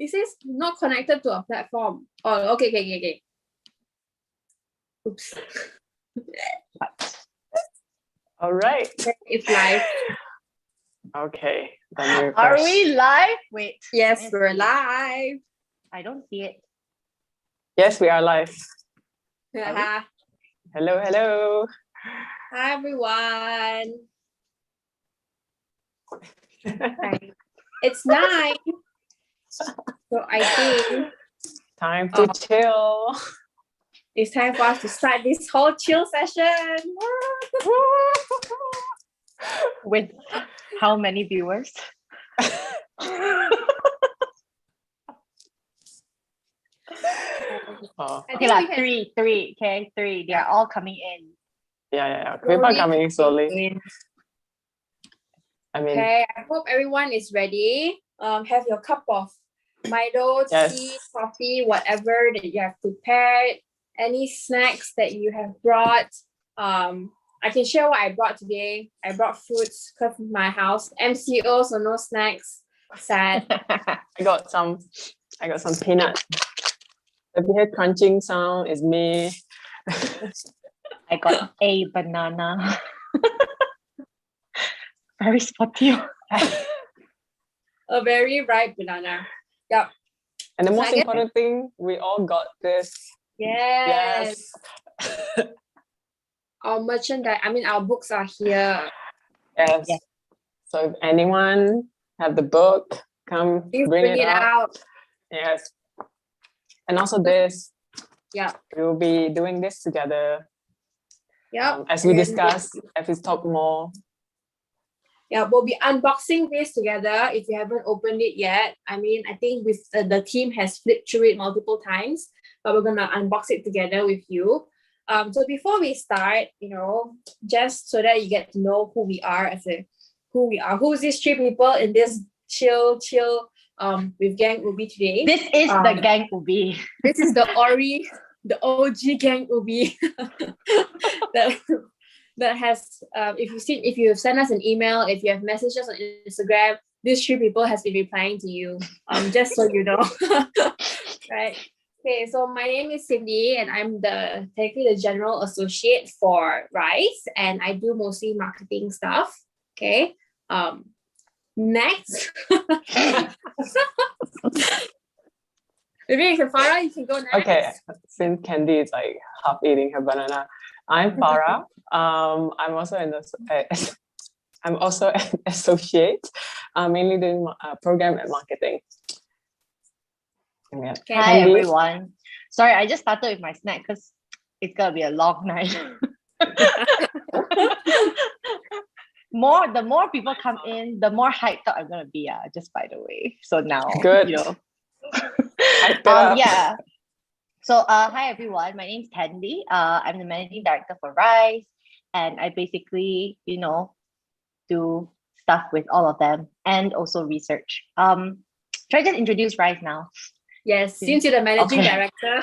It says not connected to a platform. Oh, okay. Oops. All right. It's live. Okay. Are we live? Wait. Yes, we're live. I don't see it. Yes, we are live. Hi, Hello. everyone. Hi. It's 9. So I think Time to chill. it's time for us to start this whole chill session. With how many viewers? Oh. I Okay, think we like can- three. Okay, three. They are all coming in. Yeah. People are coming in slowly. I mean, Okay, I hope everyone is ready. Have your cup of Milo, Yes. tea, coffee, whatever that you have prepared. Any snacks that you have brought. I can share what I brought today. I brought fruits because of my house. MCO, so no snacks. Sad. I got some peanut. The weird crunching sound is me. I got a banana. Very sporty. A very ripe banana. Yep. And the So most I guess- important thing, we all got this. Yes. Our merchandise, our books are here. Yes. Yes. So if anyone have the book, come Please bring it up. out. Yes. And also this, Yeah. we'll be doing this together Yep. as we And- discuss, as we talk more. Yeah, we'll be unboxing this together if you haven't opened it yet. I think with the team has flipped through it multiple times, but we're gonna unbox it together with you. So before we start, just so that you get to know who we are who's these 3 people in this chill with Geng Ubi today. This is the Geng Ubi. This is the OG Geng Ubi that has if you've sent us an email, if you have messaged us on Instagram, these 3 people has been replying to you. Just so you know. Right. Okay, so my name is Xindy and I'm technically the general associate for Rise, and I do mostly marketing stuff. Okay. Next. Maybe Farah, you can go next. Okay, since Candee is like half eating her banana, I'm Farah. I'm also an associate, mainly doing program and marketing. Yeah. Okay. Hi Candee. everyone. Sorry, I just started with my snack because it's gonna be a long night. The more people come in, the more hyped up I'm gonna be. Just by the way. So now, Good. Hype it up. Yeah. So hi everyone. My name's Candee. I'm the managing director for Rise, and I basically do stuff with all of them and also research. Should I just introduce Rise now? Yes, since you're the managing Okay. director.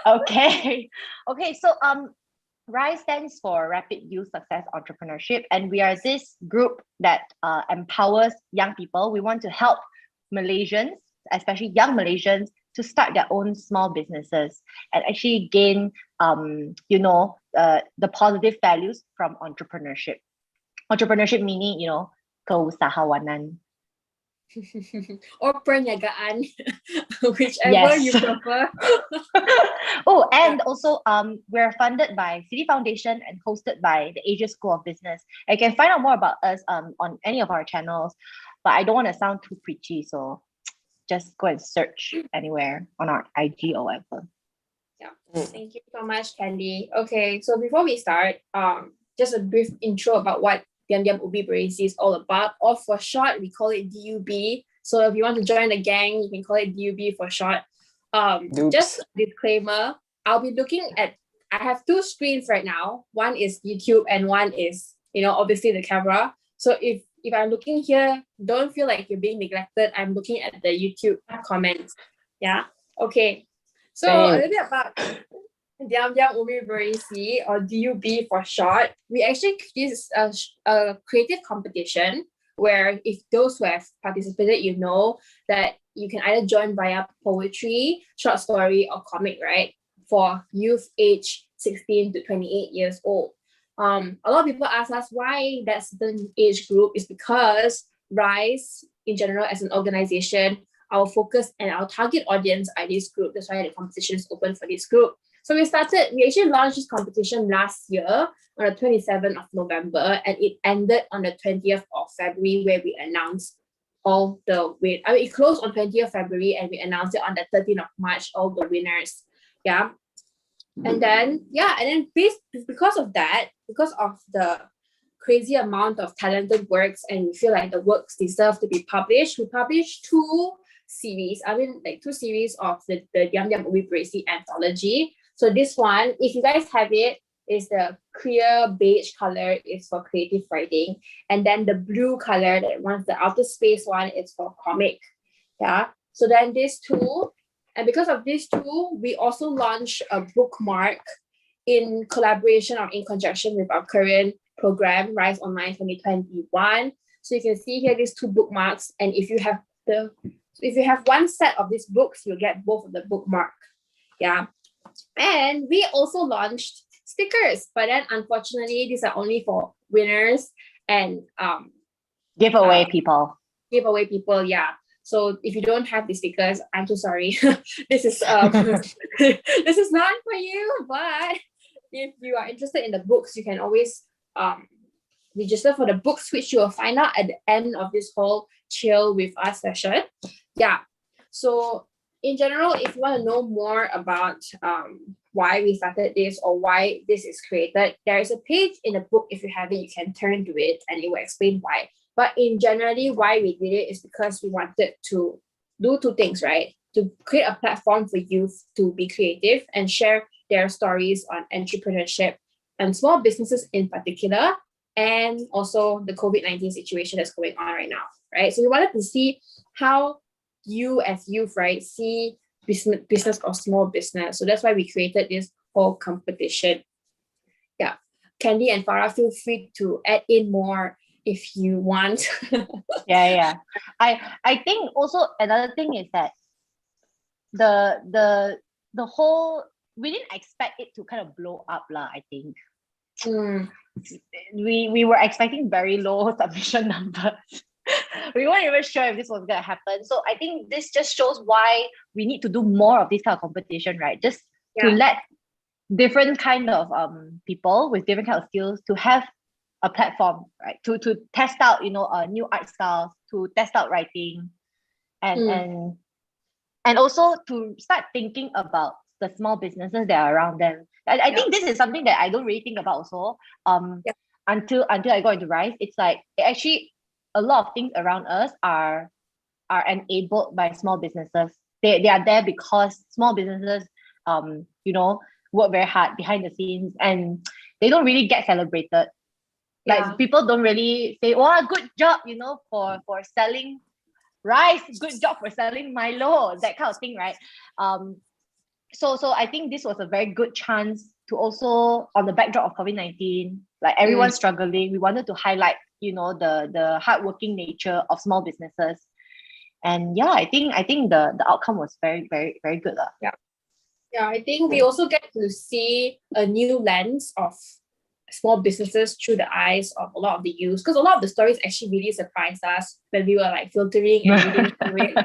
Okay. So RISE stands for Rapid Youth Success Entrepreneurship, and we are this group that empowers young people. We want to help Malaysians, especially young Malaysians, to start their own small businesses and actually gain the positive values from entrepreneurship. Entrepreneurship meaning, keusahawanan. Or perniagaan, whichever Yes. you prefer. Oh, and also we're funded by City Foundation and hosted by the Asia School of Business. And you can find out more about us on any of our channels, but I don't want to sound too preachy, so just go and search anywhere on our IG or whatever. Yeah, thank you so much, Candee. Okay, so before we start, just a brief intro about what Diam² Ubi Berisi is all about, or for short, we call it DUB. So if you want to join the gang, you can call it DUB for short. Dupes. Just a disclaimer, I'll be looking at, I have 2 screens right now. One is YouTube and one is, obviously the camera. So if I'm looking here, don't feel like you're being neglected. I'm looking at the YouTube comments. Yeah. Okay. So a little bit about Diam² Ubi Berisi, or DUB for short. We actually use a creative competition where if those who have participated, that you can either join via poetry, short story, or comic, right? For youth age 16 to 28 years old. A lot of people ask us why that certain age group is because Rise in general as an organization, our focus and our target audience are this group. That's why the competition is open for this group. So we actually launched this competition last year on the 27th of November, and it ended on the 20th of February, where we announced all the win. I mean, it closed on 20th February and we announced it on the 13th of March, all the winners. Yeah. And then because of that, because of the crazy amount of talented works, and we feel like the works deserve to be published, we published two series of the Diam² Ubi Berisi anthology. So this one, if you guys have it, is the clear beige color is for creative writing, and then the blue color, that one's the outer space one, is for comic. Yeah. So then these two, and because of these two, we also launched a bookmark in collaboration or in conjunction with our current program, Rise Online 2021. So you can see here these two bookmarks, and if you have one set of these books, you'll get both of the bookmark. Yeah. And we also launched stickers, but then unfortunately these are only for winners and Giveaway people. Yeah. So if you don't have the stickers, I'm so sorry. This is this is not for you. But if you are interested in the books, you can always register for the books, which you will find out at the end of this whole chill with us session. Yeah. So in general, if you want to know more about why we started this or why this is created, there is a page in the book. If you have it, you can turn to it and it will explain why. But in generally, why we did it is because we wanted to do two things, right? To create a platform for youth to be creative and share their stories on entrepreneurship and small businesses in particular, and also the COVID-19 situation that's going on right now, right? So we wanted to see how you as youth, right, see business or small business. So that's why we created this whole competition. Yeah. Candee and Farah, feel free to add in more if you want. Yeah. I think also another thing is that the whole, we didn't expect it to kind of blow up lah, I think. We were expecting very low submission numbers. We weren't even sure if this was going to happen. So I think this just shows why we need to do more of this kind of competition, right? Just to let different kind of people with different kind of skills to have a platform, right? To test out, new art styles, to test out writing, and also to start thinking about the small businesses that are around them. I think this is something that I don't really think about also. Until I got into Rise, it's like actually a lot of things around us are enabled by small businesses. They are there because small businesses work very hard behind the scenes, and they don't really get celebrated. Like people don't really say, "Wow, good job," for selling rice, good job for selling Milo, that kind of thing, right? So I think this was a very good chance to also, on the backdrop of COVID-19, like everyone's struggling, we wanted to highlight, the hardworking nature of small businesses. And I think the outcome was very, very, very good. Yeah, I think we also get to see a new lens of small businesses through the eyes of a lot of the youth, because a lot of the stories actually really surprised us when we were like filtering and reading through it.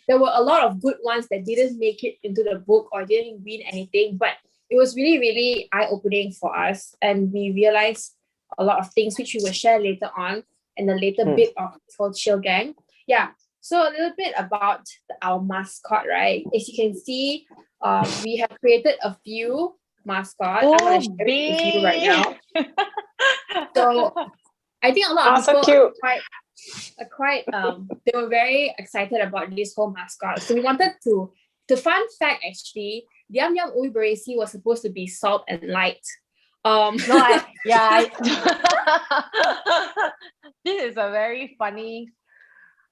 There were a lot of good ones that didn't make it into the book or didn't win anything, but it was really, really eye-opening for us, and we realized a lot of things which we will share later on in the later bit of this whole chill gang. Yeah. So a little bit about our mascot, right? As you can see, we have created a few mascots. I'm going to share it with you right now. So I think a lot of people are quite they were very excited about this whole mascot. So we wanted to, the fun fact actually, Diam² Ubi Berisi was supposed to be salt and light. This is a very funny,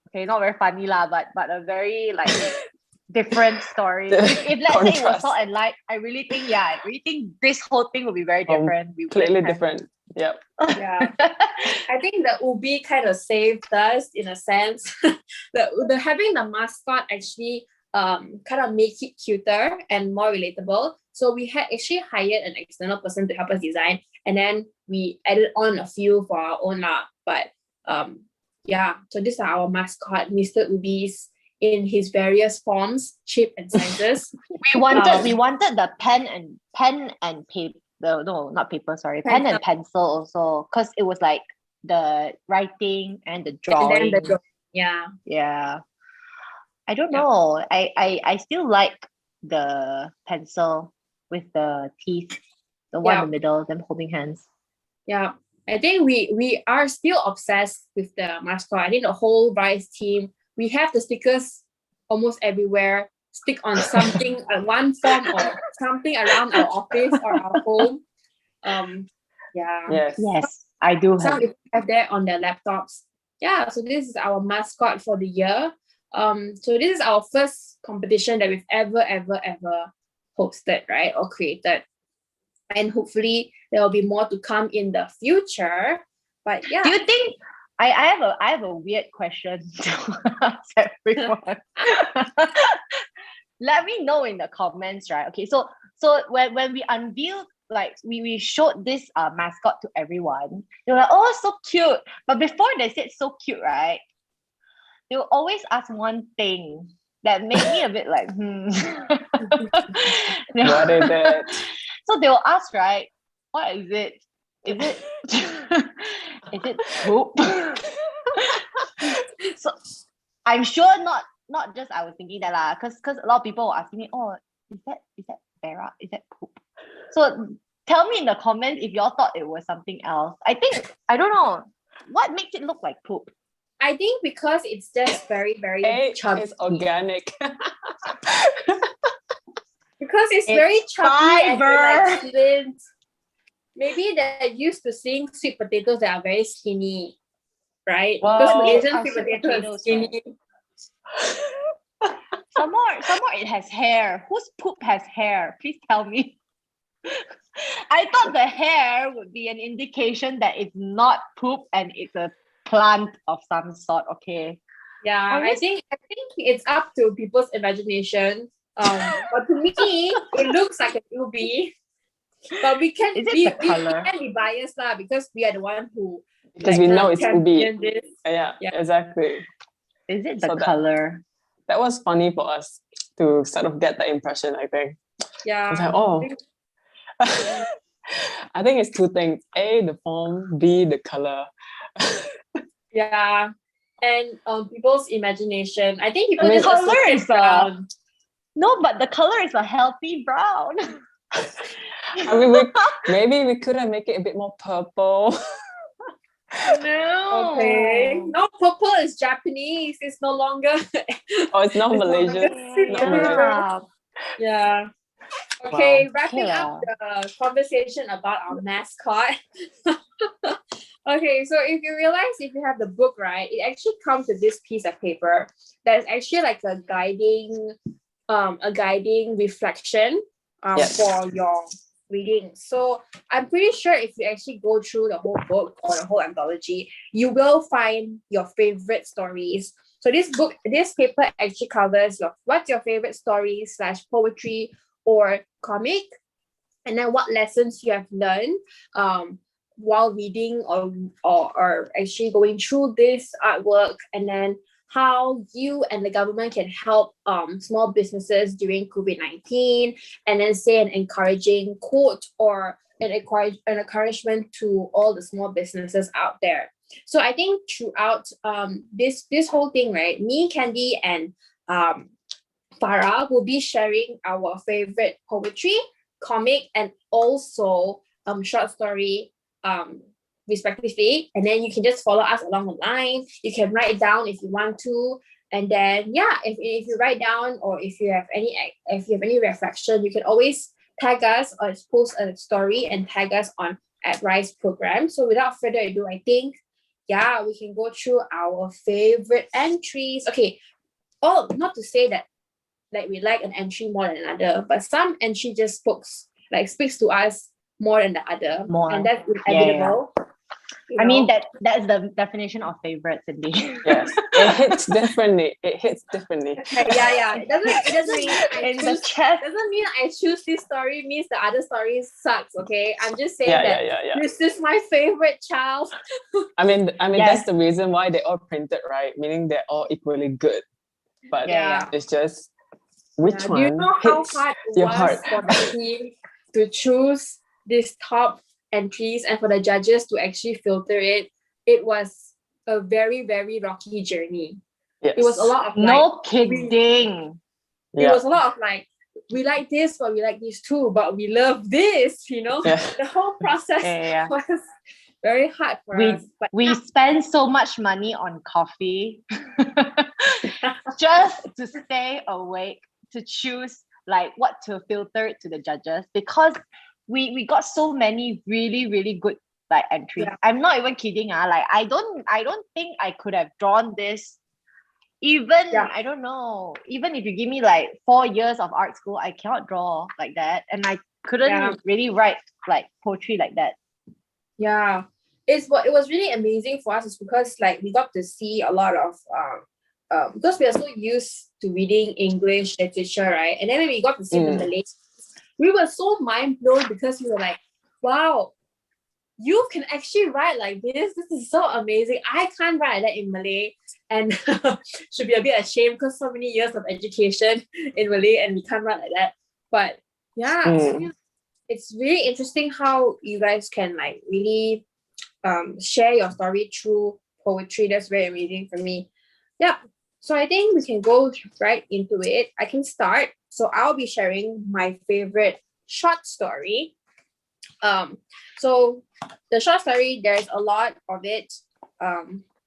okay, not very funny lah, but a very like different story. If let's say it was salt and light, I really think this whole thing would be very different. Completely different. Yep. Yeah. I think the Ubi kind of saved us in a sense. the having the mascot actually kind of make it cuter and more relatable. So we had actually hired an external person to help us design, and then we added on a few for our own lah. But yeah, so this is our mascot, Mr. Ubi's, in his various forms, shape and sizes. We wanted the pen and paper. No, not paper. Sorry, pen and pencil also, because it was like the writing and the drawing. And then yeah. I don't know. I still like the pencil with the teeth, the one in the middle, them holding hands. Yeah, I think we are still obsessed with the mascot. I think the whole Rise team, we have the stickers almost everywhere. Stick on something, one form or something around our office or our home. Yes, I do some have that on their laptops. Yeah, so this is our mascot for the year. So this is our first competition that we've ever hosted, right, or created, and hopefully there will be more to come in the future. But yeah, do you think I have a weird question to ask everyone? Let me know in the comments, right? Okay, so when we unveiled, like we showed this mascot to everyone, they were like, oh, so cute. But before they said so cute, right, they will always ask one thing that made me a bit like, What is it? So they will ask, right, what is it? Is it is it poop? So I'm sure not just I was thinking that lah, because a lot of people were asking me, oh, is that Farah? Is that poop? So tell me in the comments if y'all thought it was something else. I don't know. What makes it look like poop? I think because it's just very chubby. It's organic. Because it's very chubby and like slim. Maybe they're used to seeing sweet potatoes that are very skinny, right? Wow. Because Malaysian sweet potatoes are skinny. Right? Some more it has hair. Whose poop has hair? Please tell me. I thought the hair would be an indication that it's not poop and it's a plant of some sort. Okay. Yeah, I think it's up to people's imagination. But to me, it looks like an ubi. But we can Is it we the color? can be biased lah, because we are the one who, Because we know it's ubi. this. Yeah, exactly. Is it the color? That was funny for us to sort of get that impression, I think. Yeah. It's like, oh. I think it's two things. A, the form. B, the color. Yeah. And people's imagination. I think people just color associate is brown. No, but the color is a healthy brown. I mean, maybe we could have make it a bit more purple. No. Okay. No, purple is Japanese. It's no longer. Oh, it's not Malaysian. Not Malaysian. Yeah. Okay, Wow. wrapping up the conversation about our mascot. Okay, so if you realize, if you have the book, right, it actually comes with this piece of paper that's actually like a guiding reflection for your reading. So I'm pretty sure if you actually go through the whole book or the whole anthology, you will find your favorite stories. So this paper actually covers what's your favorite story / poetry or comic, and then what lessons you have learned while reading or actually going through this artwork, and then how you and the government can help small businesses during COVID-19, and then say an encouraging quote or an encouragement to all the small businesses out there. So I think throughout this whole thing, right, me, Candee, and Farah will be sharing our favorite poetry, comic, and also short story respectively, and then you can just follow us along the line. You can write down if you want to, and then if you write down, or if you have any reflection, you can always tag us or post a story and tag us on @Rise Program. So without further ado, I think we can go through our favorite entries. Okay, not to say that like we like an entry more than another, but some entry just speaks to us more than the other. More. And that's Yeah. inevitable. I mean, that's the definition of favorites, indeed. Yes, it hits differently. It hits differently. Yeah. It doesn't mean in the chest. doesn't mean I choose this story means the other story sucks. Okay, I'm just saying Yeah. this is my favorite child. I mean, Yes. that's the reason why they all printed, right? Meaning they're all equally good. But Yeah. it's just which one Do you know how hits hard it your was heart? for the team to choose these top entries and for the judges to actually filter it? It was a very, very rocky journey. Yes. It was a lot of No kidding. It was a lot of like, we like this, but we like this too, but we love this, you know? Yeah. The whole process was very hard for us. But we spend so much money on coffee just to stay awake, to choose like what to filter it to the judges, because we got so many really, really good like entries. Yeah. I'm not even kidding. Like I don't think I could have drawn this. Even I don't know, even if you give me like 4 years of art school, I cannot draw like that. And I couldn't really write like poetry like that. Yeah. It was really amazing for us is because like we got to see a lot of because we are so used to reading English literature, right? And then when we got to see the Malay, we were so mind blown because we were like, wow, you can actually write like this. This is so amazing. I can't write that in Malay, and should be a bit ashamed because so many years of education in Malay and we can't write like that. But it's really interesting how you guys can like really share your story through poetry. That's very amazing for me. Yeah. So I think we can go right into it. I can start. So I'll be sharing my favorite short story. So the short story, there's a lot of it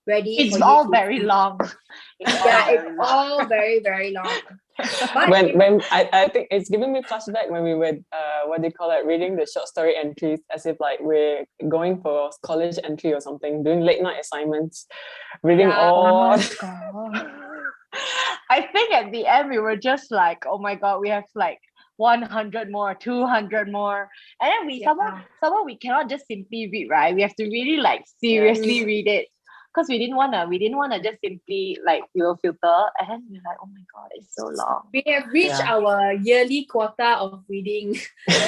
ready. It's all very long. It's all very, very long. But when I think it's giving me flashback when we were what do you call it, reading the short story entries as if like we're going for college entry or something, doing late night assignments, reading all. Oh my God. I think at the end we were just like, oh my God, we have like 100 more, 200 more, and then we somehow we cannot just simply read, right? We have to really like seriously read it, because we didn't wanna just simply like filter, and then we're like, oh my God, it's so long. We have reached our yearly quota of reading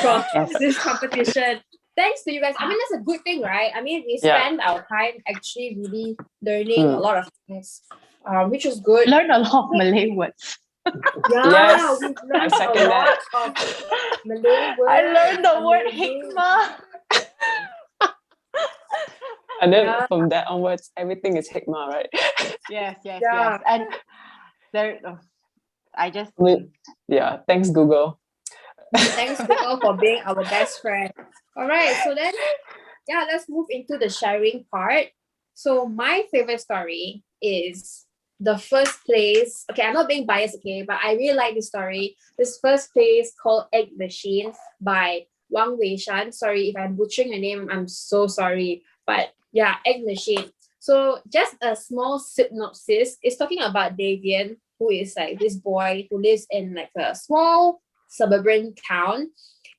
from this competition. Thanks to you guys. I mean, that's a good thing, right? I mean, we spend our time actually really learning a lot of things, which was good. Learn a lot of Malay words. Yes, we I learned second a lot that. of Malay words. I learned the word hikmah. And then from that onwards, everything is hikmah, right? Yes. And there, thanks Google. Thanks Google for being our best friend. All right, so then let's move into the sharing part. So my favorite story is the first place. Okay, I'm not being biased, okay, but I really like this story. This first place called Egg Machine by Wang Weishan. Sorry if I'm butchering your name, I'm so sorry. But yeah, Egg Machine. So just a small synopsis. It's talking about Davian, who is like this boy who lives in like a small suburban town,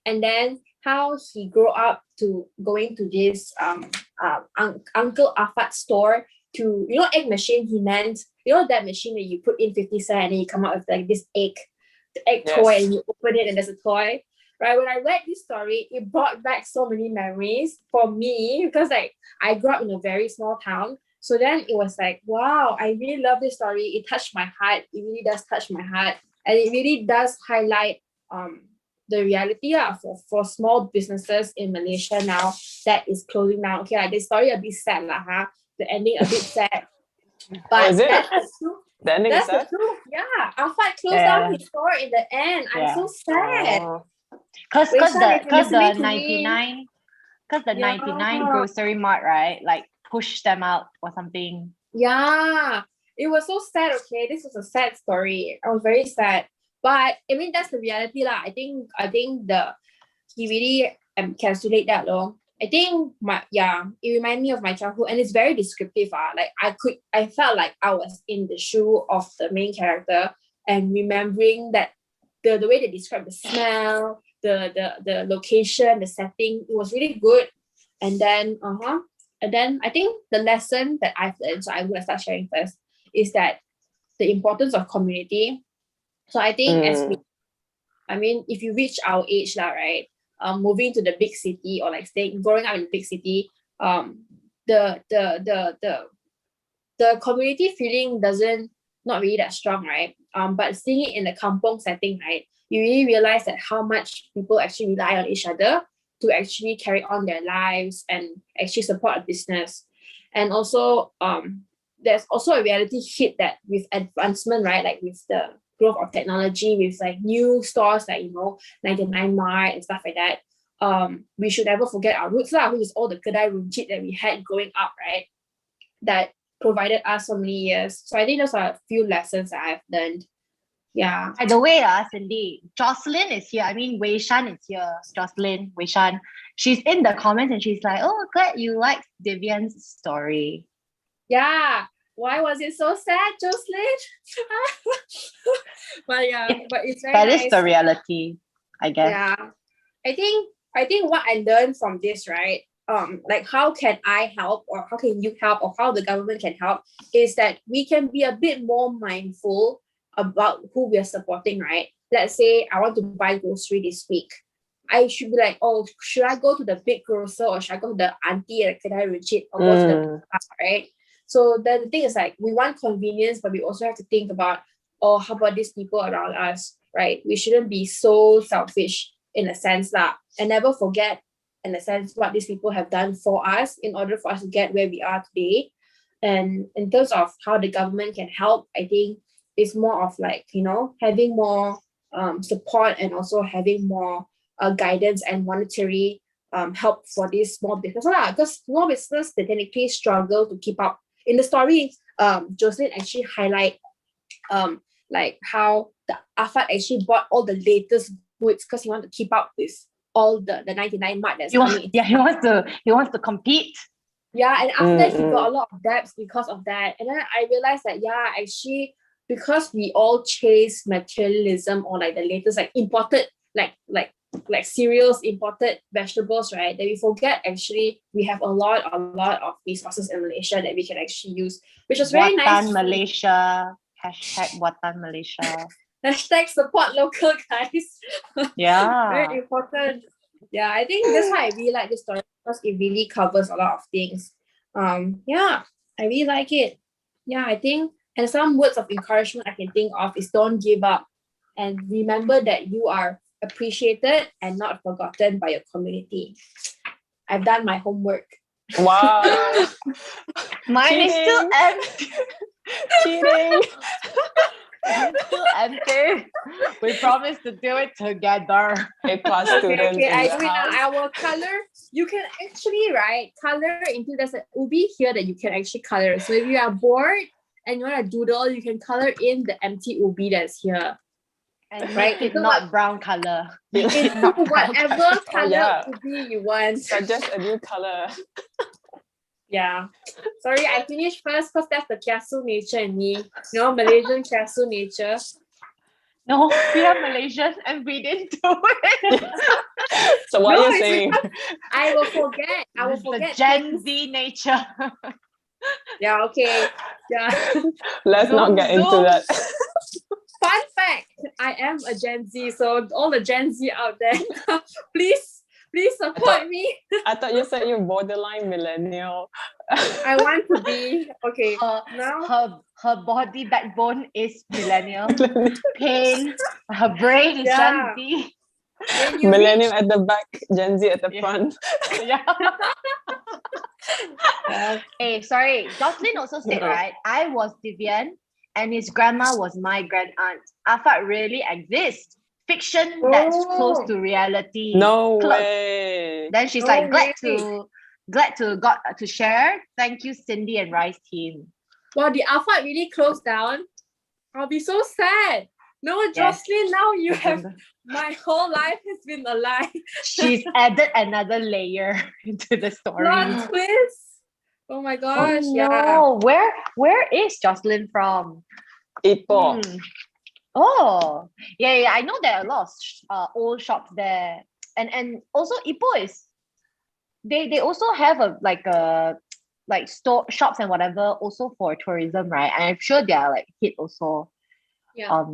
and then how he grew up to going to this Uncle Afat store to, egg machine. He meant, that machine that you put in 50 cents and then you come out with like this egg toy, and you open it and there's a toy. Right, when I read this story, it brought back so many memories for me, because like I grew up in a very small town. So then it was like, wow, I really love this story. It touched my heart. It really does touch my heart, and it really does highlight the reality for small businesses in Malaysia now that is closing down. Okay, like the story a bit sad the ending a bit sad, but that's the truth. The ending is sad? The truth. Yeah, Afat closed down his store in the end. I'm so sad. Because the 99 grocery mart, right, like pushed them out or something. Yeah, it was so sad. Okay, this was a sad story. I was very sad, but I mean that's the reality lah. I think he really encapsulate that though. I think it reminded me of my childhood, and it's very descriptive. Like I felt like I was in the shoe of the main character and remembering that the way they describe the smell, the location, the setting, it was really good. And then I think the lesson that I've learned, so I'm gonna start sharing first, is that the importance of community. So I think if you reach our age now, right, moving to the big city or like growing up in the big city, the community feeling not really that strong, right? But seeing it in the kampong setting, right, you really realize that how much people actually rely on each other to actually carry on their lives and actually support a business. And also, there's also a reality hit that with advancement, right, like with the growth of technology, with like new stores like 99 Mart and stuff like that, we should never forget our roots lah, which is all the kedai runcit that we had growing up, right, that provided us so many years. So I think those are a few lessons that I've learned. Yeah. By the way, Cindy, Jocelyn is here. I mean, Wei Shan is here. Jocelyn, Wei Shan. She's in the comments and she's like, oh, glad you liked Diam's story. Yeah. Why was it so sad, Jocelyn? But yeah, but it's very That nice. is the reality, I guess. Yeah. I think what I learned from this, right, like how can I help, or how can you help, or how the government can help, is that we can be a bit more mindful about who we are supporting, right? Let's say I want to buy grocery this week. I should be like, oh, should I go to the big grocer, or should I go to the auntie at Kedai Runcit, or go to the right? So the thing is, like, we want convenience, but we also have to think about, oh, how about these people around us, right? We shouldn't be so selfish in a sense that, and never forget in a sense what these people have done for us in order for us to get where we are today. And in terms of how the government can help, I think it's more of like, having more support, and also having more guidance and monetary help for these small businesses. Because small business, they technically struggle to keep up. In the story, Jocelyn actually highlight like how the Afat actually bought all the latest goods because he wanted to keep up with all the 99 Mart that's coming. Yeah, he wants to compete. Yeah, and after that, he got a lot of debts because of that. And then I realized that, yeah, actually, because we all chase materialism, or like the latest, like imported, like cereals, imported vegetables, right, that we forget actually we have a lot of resources in Malaysia that we can actually use, which is very nice. Watan Malaysia, #Watan Malaysia. Hashtag support local, guys. Yeah. Very important. Yeah, I think that's why I really like this story, because it really covers a lot of things. Yeah, I really like it. Yeah, I think, and some words of encouragement I can think of is don't give up, and remember that you are appreciated and not forgotten by your community. I've done my homework. Wow. Mine is still empty. Cheating. It's still empty. We promised to do it together. A-class students. Okay, I in do the it now. house. I will color. You can actually, right, color into, there's an ubi here that you can actually color. So if you are bored and you want to doodle, you can color in the empty ubi that's here. And Right, make it so not brown color. Make It's it not brown whatever color. color yeah. ubi you want. Suggest a new color. Yeah. Sorry, I finished first because that's the kiasu nature in me. Malaysian kiasu nature. No, we are Malaysians and we didn't do it. So what No, are you it's saying? I will forget. The Gen Z nature. Yeah, okay. Yeah. Let's not get into that. Fun fact, I am a Gen Z, so all the Gen Z out there, please support me. I thought you said you're borderline millennial. I want to be. Okay, now Her body backbone is millennial. Pain, her brain is Yeah. Gen Z. when you Millennial at the back, Gen Z at the front. Yeah. reach, Hey, sorry. Jocelyn also said, right? I was Divian and his grandma was my grand aunt. Afat really exists. Fiction that's close to reality. No Close. way. Then she's No like, glad way. to share. Thank you, Cindy and Rice team. wow, the Alpha really closed down. I'll be so sad. No, Yes. Jocelyn, now you have my whole life has been a lie. She's added another layer into the story. Plot twist. Oh my gosh, Oh yeah. no. Where is Jocelyn from? Ipoh. Oh, yeah. I know there are a lot of old shops there, and also Ipoh is they also have like store shops and whatever also for tourism, right? And I'm sure they are like hit also Yeah.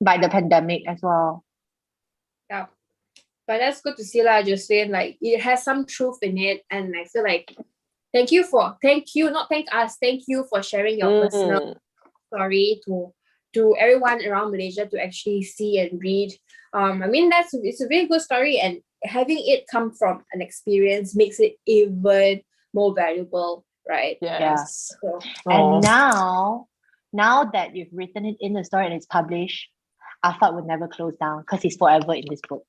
by the pandemic as well. Yeah. But that's good to see lah, Jocelyn. Like it has some truth in it. And I feel like thank you, not thank us, thank you for sharing your personal story to everyone around Malaysia to actually see and read. I mean it's a very good story, and having it come from an experience makes it even more valuable, right? Yes. So, and now that you've written it in the story and it's published, Afaq would never close down because he's forever in this book.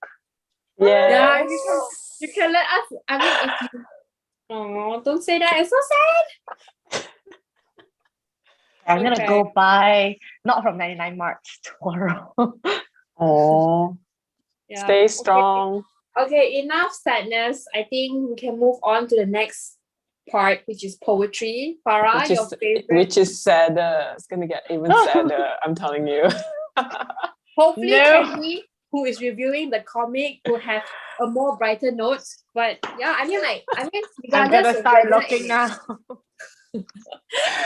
yeah, Yes. you can let us. I mean, if you don't say that, it's so sad. I'm gonna go buy not from 99 March tomorrow. Oh, Yeah. stay strong. Okay, enough sadness. I think we can move on to the next part, which is poetry. Farah, your favorite. Which is sadder. It's gonna get even sadder. I'm telling you. Hopefully, No. Candee, who is reviewing the comic, will have a more brighter note. But yeah, I mean, I'm regardless gonna of start whether looking now.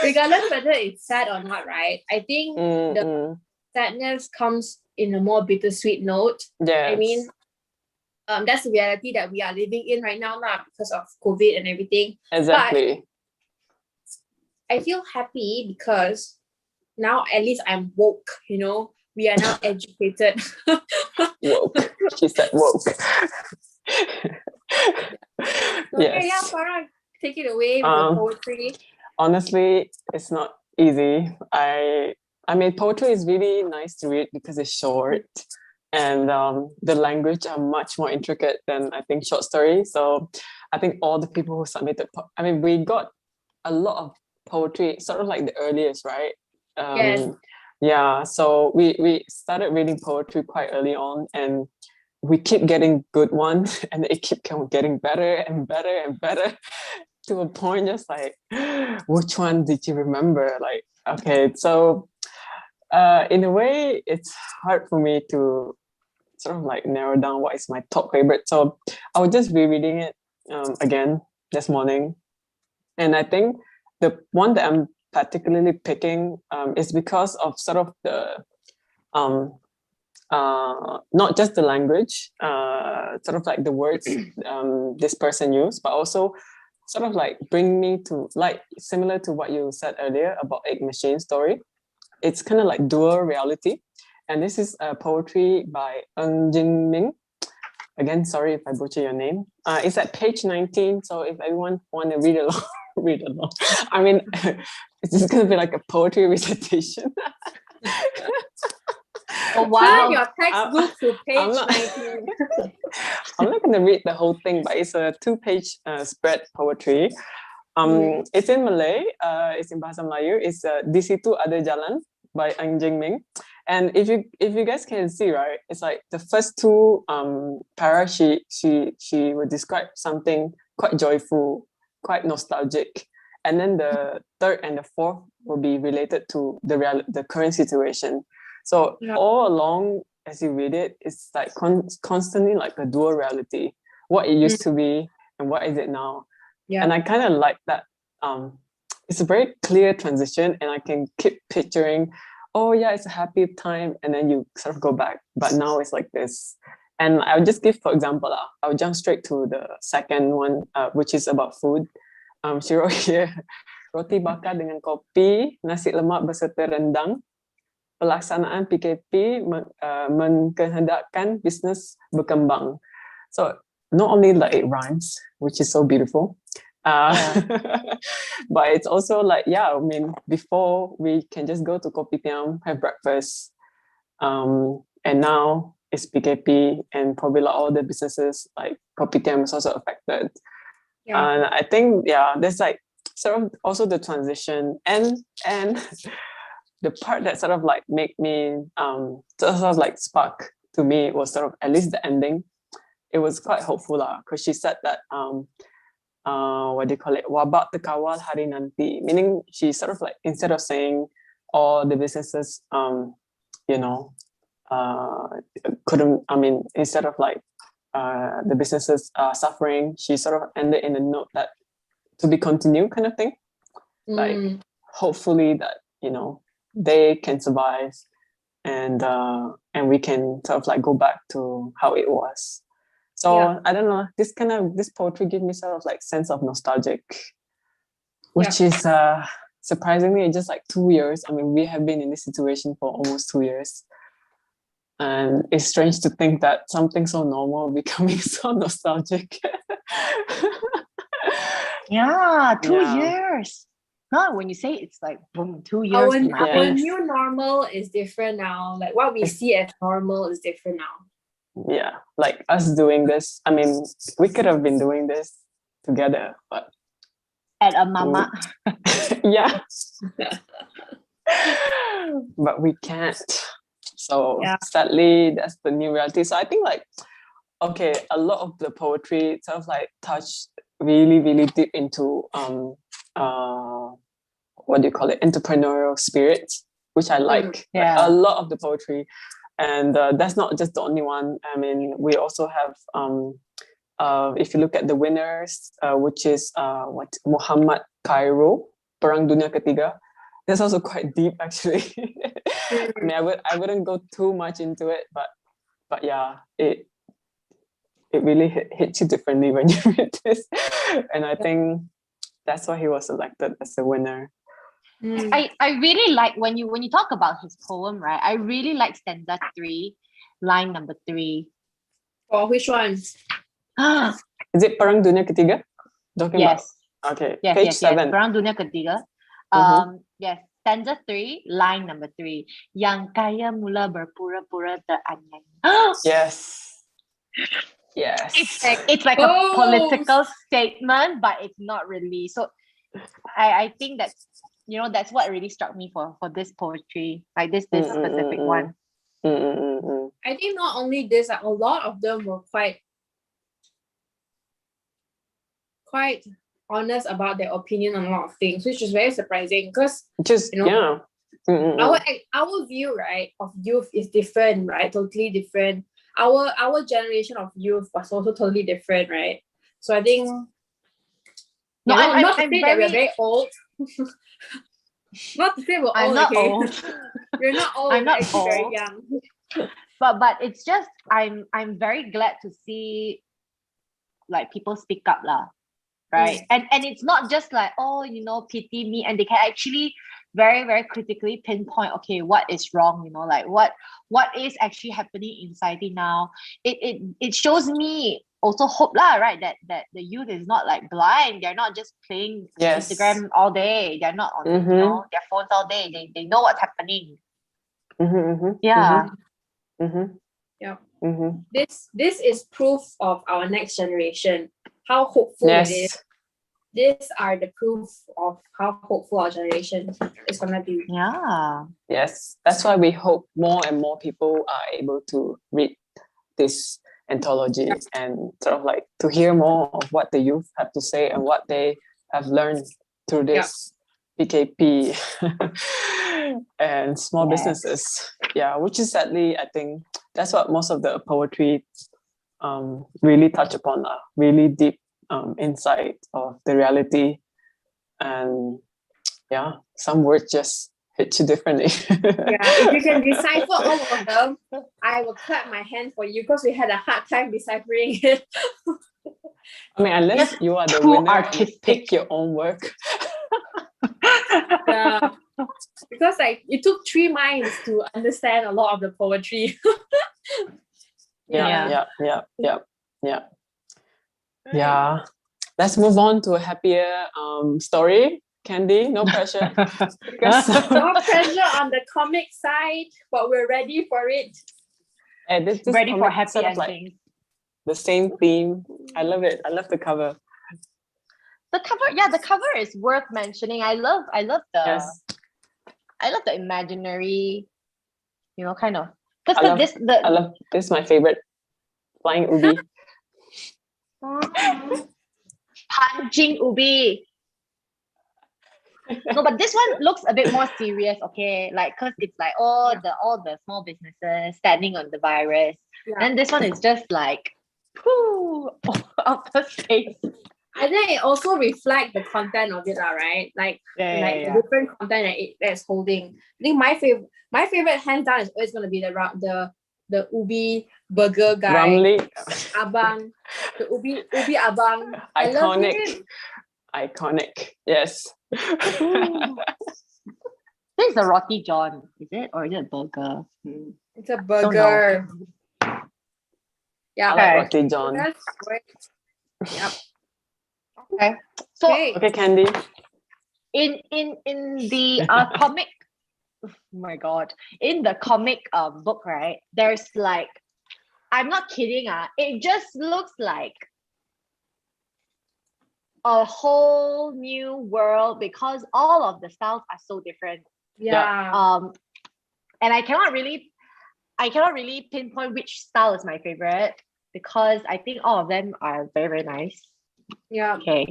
regardless whether it's sad or not, right? I think the sadness comes in a more bittersweet note. Yes. I mean, that's the reality that we are living in right now, because of COVID and everything. Exactly. But I feel happy because now at least I'm woke, we are now educated. Woke. She said woke. Okay, yeah, Farah, take it away with your poetry. Honestly, it's not easy. I mean, poetry is really nice to read because it's short, and the language are much more intricate than I think short stories. So I think all the people who submitted, we got a lot of poetry, sort of like the earliest, right? Yes. Yeah, so we started reading poetry quite early on, and we keep getting good ones, and it keep getting better and better and better to a point just like, which one did you remember? Like, okay, so in a way, it's hard for me to sort of like narrow down what is my top favorite. So I was just rereading it again this morning, and I think the one that I'm particularly picking is because of sort of the not just the language, sort of like the words this person used, but also sort of like bring me to, like, similar to what you said earlier about Egg Machine story. It's kind of like dual reality. And this is poetry by Jin Ming. Again, sorry if I butcher your name. It's at page 19. So if everyone want to read along, read along. I mean, it's just going to be like a poetry recitation. Oh wow! Your textbook to page 19. I'm not going to read the whole thing, but it's a 2-page spread poetry. It's in Malay. It's in Bahasa Melayu. It's Di Situ Ada Jalan by Jeng Ming. And if you guys can see, right, it's like the first two para, she would describe something quite joyful, quite nostalgic, and then the third and the fourth will be related to the current situation. So all along, as you read it, it's like constantly like a dual reality. What it used to be and what is it now. Yeah. And I kind of like that. It's a very clear transition, and I can keep picturing, oh yeah, it's a happy time, and then you sort of go back, but now it's like this. And I'll just give, for example, I'll jump straight to the second one, which is about food. She wrote here, roti bakar dengan kopi, nasi lemak beserta rendang. Pelaksanaan PKP mengkehendakkan bisnes berkembang. So not only like it rhymes, which is so beautiful, but it's also like, I mean, before we can just go to kopitiam, have breakfast, and now it's PKP, and probably like all the businesses like kopitiam is also affected. And I think there's like sort of also the transition and the part that sort of like make me sort of like spark to me was sort of at least the ending. It was quite hopeful because she said that what do you call it? Wabak terkawal hari nanti, meaning she sort of like, instead of saying all the businesses you know, couldn't, I mean, instead of like the businesses suffering, she sort of ended in a note that to be continued kind of thing. Like, hopefully that, you know, they can survive and we can sort of like go back to how it was. So I don't know, this poetry gives me sort of like sense of nostalgic, which is surprisingly just like 2 years. I mean, we have been in this situation for almost 2 years. And it's strange to think that something so normal becoming so nostalgic. Yeah, 2 years. No, when you say it's like boom, 2 years. Our new normal is different now. Like what we see as normal is different now. Yeah, like us doing this. I mean, we could have been doing this together, but at a mama. Yeah. But we can't. So sadly, that's the new reality. So I think like, okay, a lot of the poetry sort of like touched really, really deep into what do you call it? Entrepreneurial spirit, which I like. Like, a lot of the poetry. And that's not just the only one. I mean, we also have if you look at the winners, which is Muhammad Cairo, Perang Dunia Ketiga. That's also quite deep, actually. I mean, I wouldn't go too much into it, but yeah, it really hits you differently when you read this, and I think that's why he was selected as the winner. I really like when you talk about his poem, right? I really like stanza 3, line number 3. Oh, which one? Is it Perang Dunia Ketiga? Yes. About? Okay. Yes, Page 7. Perang Dunia Ketiga. Yes, stanza 3, line number 3. Yang kaya mula berpura-pura teranyai. Yes. Yes. It's like a political statement, but it's not really. So I think that, you know, that's what really struck me for this poetry, like this specific one. I think not only this, a lot of them were quite honest about their opinion on a lot of things, which is very surprising because our view, right, of youth is different, right? Totally different. Our generation of youth was also totally different, right? So I think not to say that we're very old. Not to say we're old. I'm not okay? old. You're not old. I'm not actually old. very young. But it's just I'm very glad to see like people speak up lah, right? And it's not just like, oh, you know, pity me, and they can actually very, very critically pinpoint, okay, what is wrong, you know, like what is actually happening in society now. It shows me also hope lah, right? That the youth is not like blind. They're not just playing Instagram all day. They're not on you know, their phones all day. They know what's happening. Yeah. This is proof of our next generation, how hopeful it is. These are the proof of how hopeful our generation is gonna be. Yeah. Yes, that's why we hope more and more people are able to read this anthology and sort of like to hear more of what the youth have to say and what they have learned through this PKP and small businesses. Yeah, which is sadly, I think that's what most of the poetry really touch upon, really deep insight of the reality. And yeah, some words just hit you differently. If you can decipher all of them, I will clap my hand for you because we had a hard time deciphering it. I mean, unless you are the winner and pick your own work. Because like it took 3 minds to understand a lot of the poetry. Yeah. Let's move on to a happier story. Candee, no pressure. No pressure on the comic side, but we're ready for it. And this ready for happy sort of endings. Like the same theme. I love it. I love the cover. The cover is worth mentioning. I love the imaginary, you know, kind of. I love this is my favorite. Flying Ubi. Punching Ubi. No, but this one looks a bit more serious, okay? Like, cause it's like all the small businesses standing on the virus. Yeah. And this one is just like, whoo, outer space. I think it also reflects the content of it, right? Like the different content that's holding. I think my favorite hands down is always gonna be the Ubi burger guy. Ramly. Abang. The Ubi Abang. I love him. Iconic. Yes. This is a roti john, is it? Or is it a burger? It's a burger. Yeah. I like roti john. That's great. Yep. Okay. So okay, Candee. In the comic, oh my god, in the comic book, right? There's like, I'm not kidding. It just looks like a whole new world because all of the styles are so different. Yeah. And I cannot really pinpoint which style is my favorite because I think all of them are very, very nice. Yeah. Okay.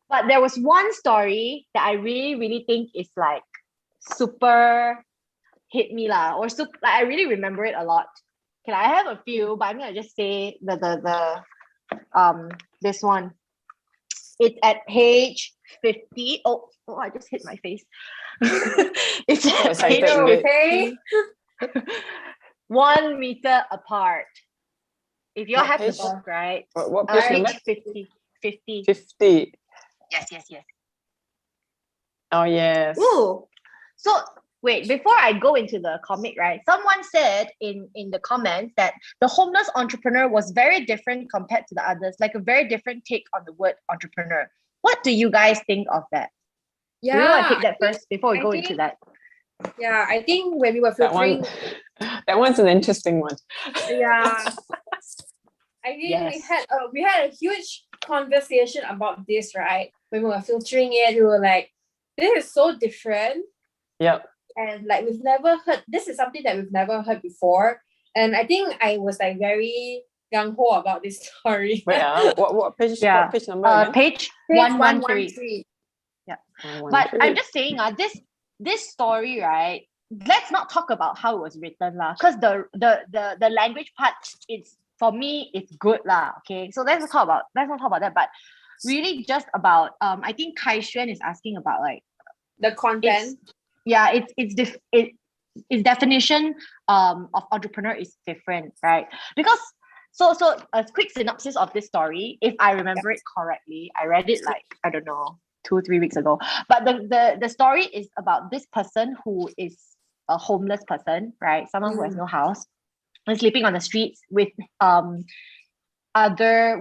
But there was one story that I really, really think is like super hit me lah, or super, like, I really remember it a lot. Okay, I have a few, but I'm gonna just say this one. It's at page 50. Oh, I just hit my face. It's at page 50. 1 meter apart. If you all have the book, right? What page number? 50. 50. 50. Yes. Oh, yes. Ooh. So wait, before I go into the comic, right? Someone said in the comments that the homeless entrepreneur was very different compared to the others, like a very different take on the word entrepreneur. What do you guys think of that? Yeah. Do you want to take that first before we go into that? Yeah, I think when we were filtering, that one's an interesting one. Yeah. I think we had a huge conversation about this, right? When we were filtering it, we were like, this is so different. Yep. And like we've never heard, this is something that we've never heard before. And I think I was like very gung-ho about this story. Wait, what page? What page number again? Page 113. Yeah. 113. But I'm just saying, this story, right? Let's not talk about how it was written, lah. Because the language part, it's for me, it's good, lah. Okay, so let's not talk about that. But really, just about I think Kai Xuan is asking about like the content. Its definition of entrepreneur is different, right? Because so a quick synopsis of this story, if I remember it correctly, I read it like, I don't know, 2-3 weeks ago. But the story is about this person who is a homeless person, right? Someone who has no house and sleeping on the streets with other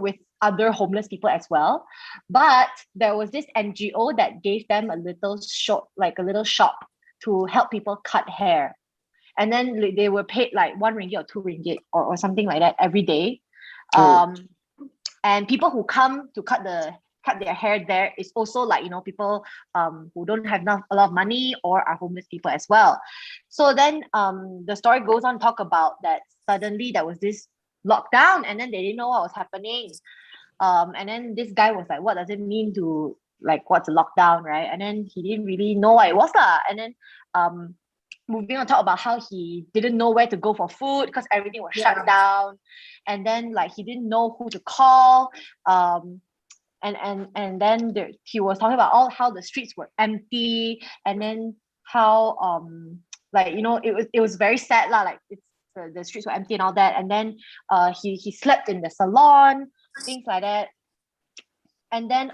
homeless people as well. But there was this NGO that gave them a little shop to help people cut hair. And then they were paid like 1 ringgit or 2 ringgit or something like that every day. And people who come to cut their hair there is also like, people who don't have a lot of money or are homeless people as well. So then the story goes on to talk about that suddenly there was this lockdown and then they didn't know what was happening. And then this guy was like, what does it mean to, like, what's a lockdown, right? And then he didn't really know what it was. And then moving on, talk about how he didn't know where to go for food because everything was shut down. And then like he didn't know who to call. And then he was talking about how the streets were empty, and then how it was very sad lah, like the streets were empty and all that. And then he slept in the salon, things like that. And then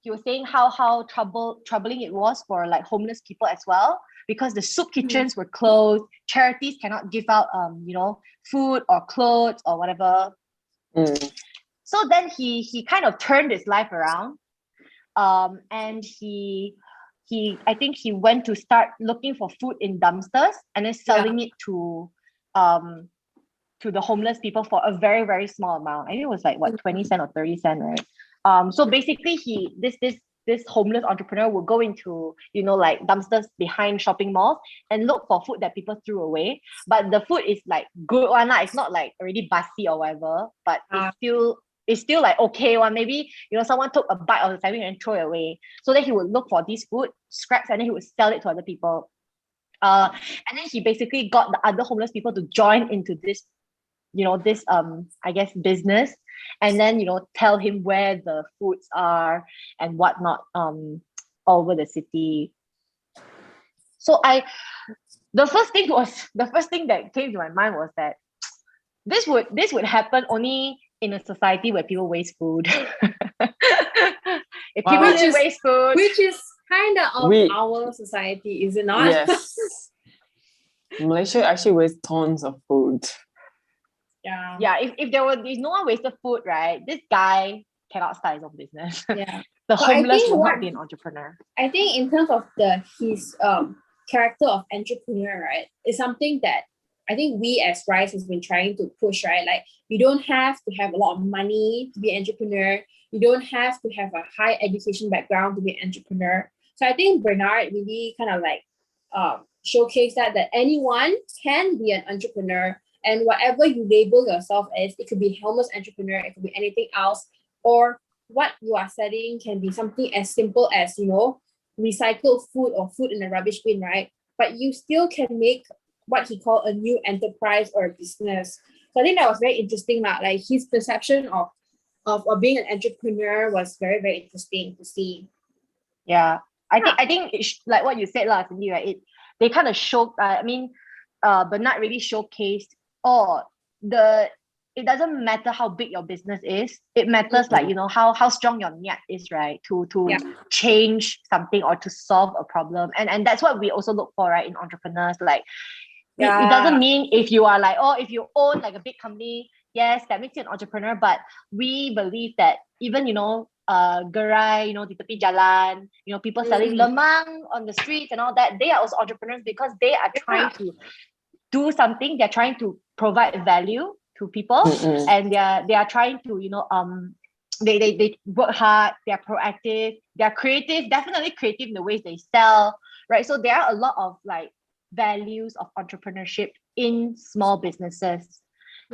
he was saying how troubling it was for like homeless people as well, because the soup kitchens were closed, charities cannot give out food or clothes or whatever. So then he kind of turned his life around, and I think he went to start looking for food in dumpsters and then selling it to the homeless people for a very, very small amount. I think it was like 20 cents or 30 cents, right? So basically this homeless entrepreneur will go into like dumpsters behind shopping malls and look for food that people threw away, but the food is like good one lah. It's not like already busty or whatever, but it's still it's still like okay one. Maybe someone took a bite of the sandwich and throw it away. So then he would look for these food scraps and then he would sell it to other people. And then he basically got the other homeless people to join into this, this I guess business, and then tell him where the foods are and whatnot all over the city. So the first thing that came to my mind was that this would happen only in a society where people waste food. If people didn't waste food, which is kind of our society, is it not? Yes. Malaysia actually wastes tons of food. Yeah. If no one wasted food, right? This guy cannot start his own business. Yeah. The homeless will not be an entrepreneur. I think in terms of his character of entrepreneur, right, is something that I think we as Rise has been trying to push, right? Like, you don't have to have a lot of money to be an entrepreneur. You don't have to have a high education background to be an entrepreneur. So I think Bernard really kind of like showcased that anyone can be an entrepreneur, and whatever you label yourself as, it could be homeless entrepreneur, it could be anything else, or what you are selling can be something as simple as, recycled food or food in a rubbish bin, right? But you still can make what he called a new enterprise or a business. So I think that was very interesting. Like his perception of being an entrepreneur was very, very interesting to see. Yeah, I think it's like what you said, Cindy, right? They kind of showed. Bernard really showcased. It doesn't matter how big your business is. It matters how strong your net is, right? To change something or to solve a problem, and that's what we also look for, right? In entrepreneurs, like it doesn't mean if you are like, if you own like a big company, yes, that makes you an entrepreneur. But we believe that even gerai, di tepi jalan, people selling lemang on the streets and all that, they are also entrepreneurs because they are trying to do something. They're trying to provide value to people, and they are trying to they work hard. They are proactive. They are creative. Definitely creative in the ways they sell, right? So there are a lot of like values of entrepreneurship in small businesses.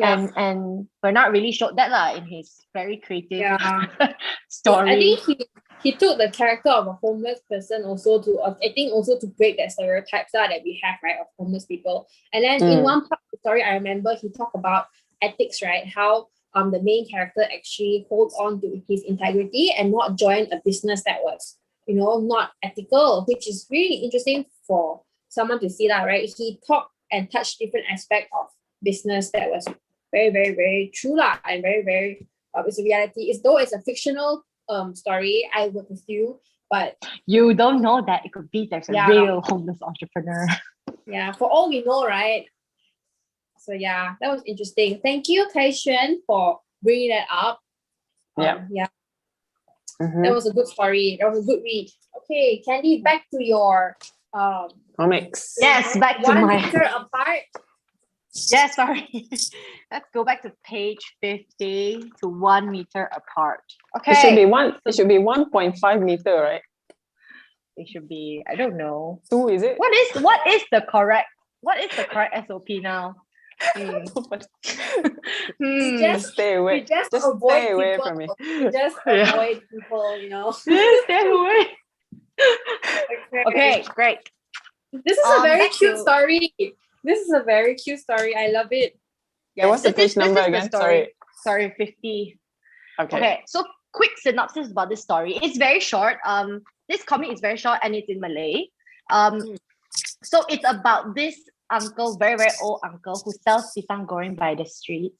And Bernard really showed that in his very creative story. I think he took the character of a homeless person also to break that stereotypes that we have, right, of homeless people. And then in one part of the story, I remember he talked about ethics, right? How the main character actually holds on to his integrity and not join a business that was, not ethical, which is really interesting for someone to see that, right? He talked and touched different aspects of business that was very, very, very true and very, very it's a reality. Though it's a fictional story, I work with you, but you don't know that it could be there's a real homeless entrepreneur. Yeah, for all we know, right? So that was interesting. Thank you, Kai-Xuan, for bringing that up. That was a good story. That was a good read. Okay, Candee, back to your comics. Yes, back to 1 my meter apart. Yeah, sorry. Let's go back to page 50 to 1 meter apart. Okay. It should be 1.5 meter, right? It should be, I don't know. 2, is it? What is the correct SOP now? Just stay away. Just stay away from me. Just avoid people, Just stay away. Okay, great. This is a very cute story. This is a very cute story. I love it. Yeah, what's the page number again? Sorry, 50. Okay. So quick synopsis about this story. It's very short. This comic is very short and it's in Malay. So it's about this uncle, very, very old uncle who sells pisang goreng by the streets.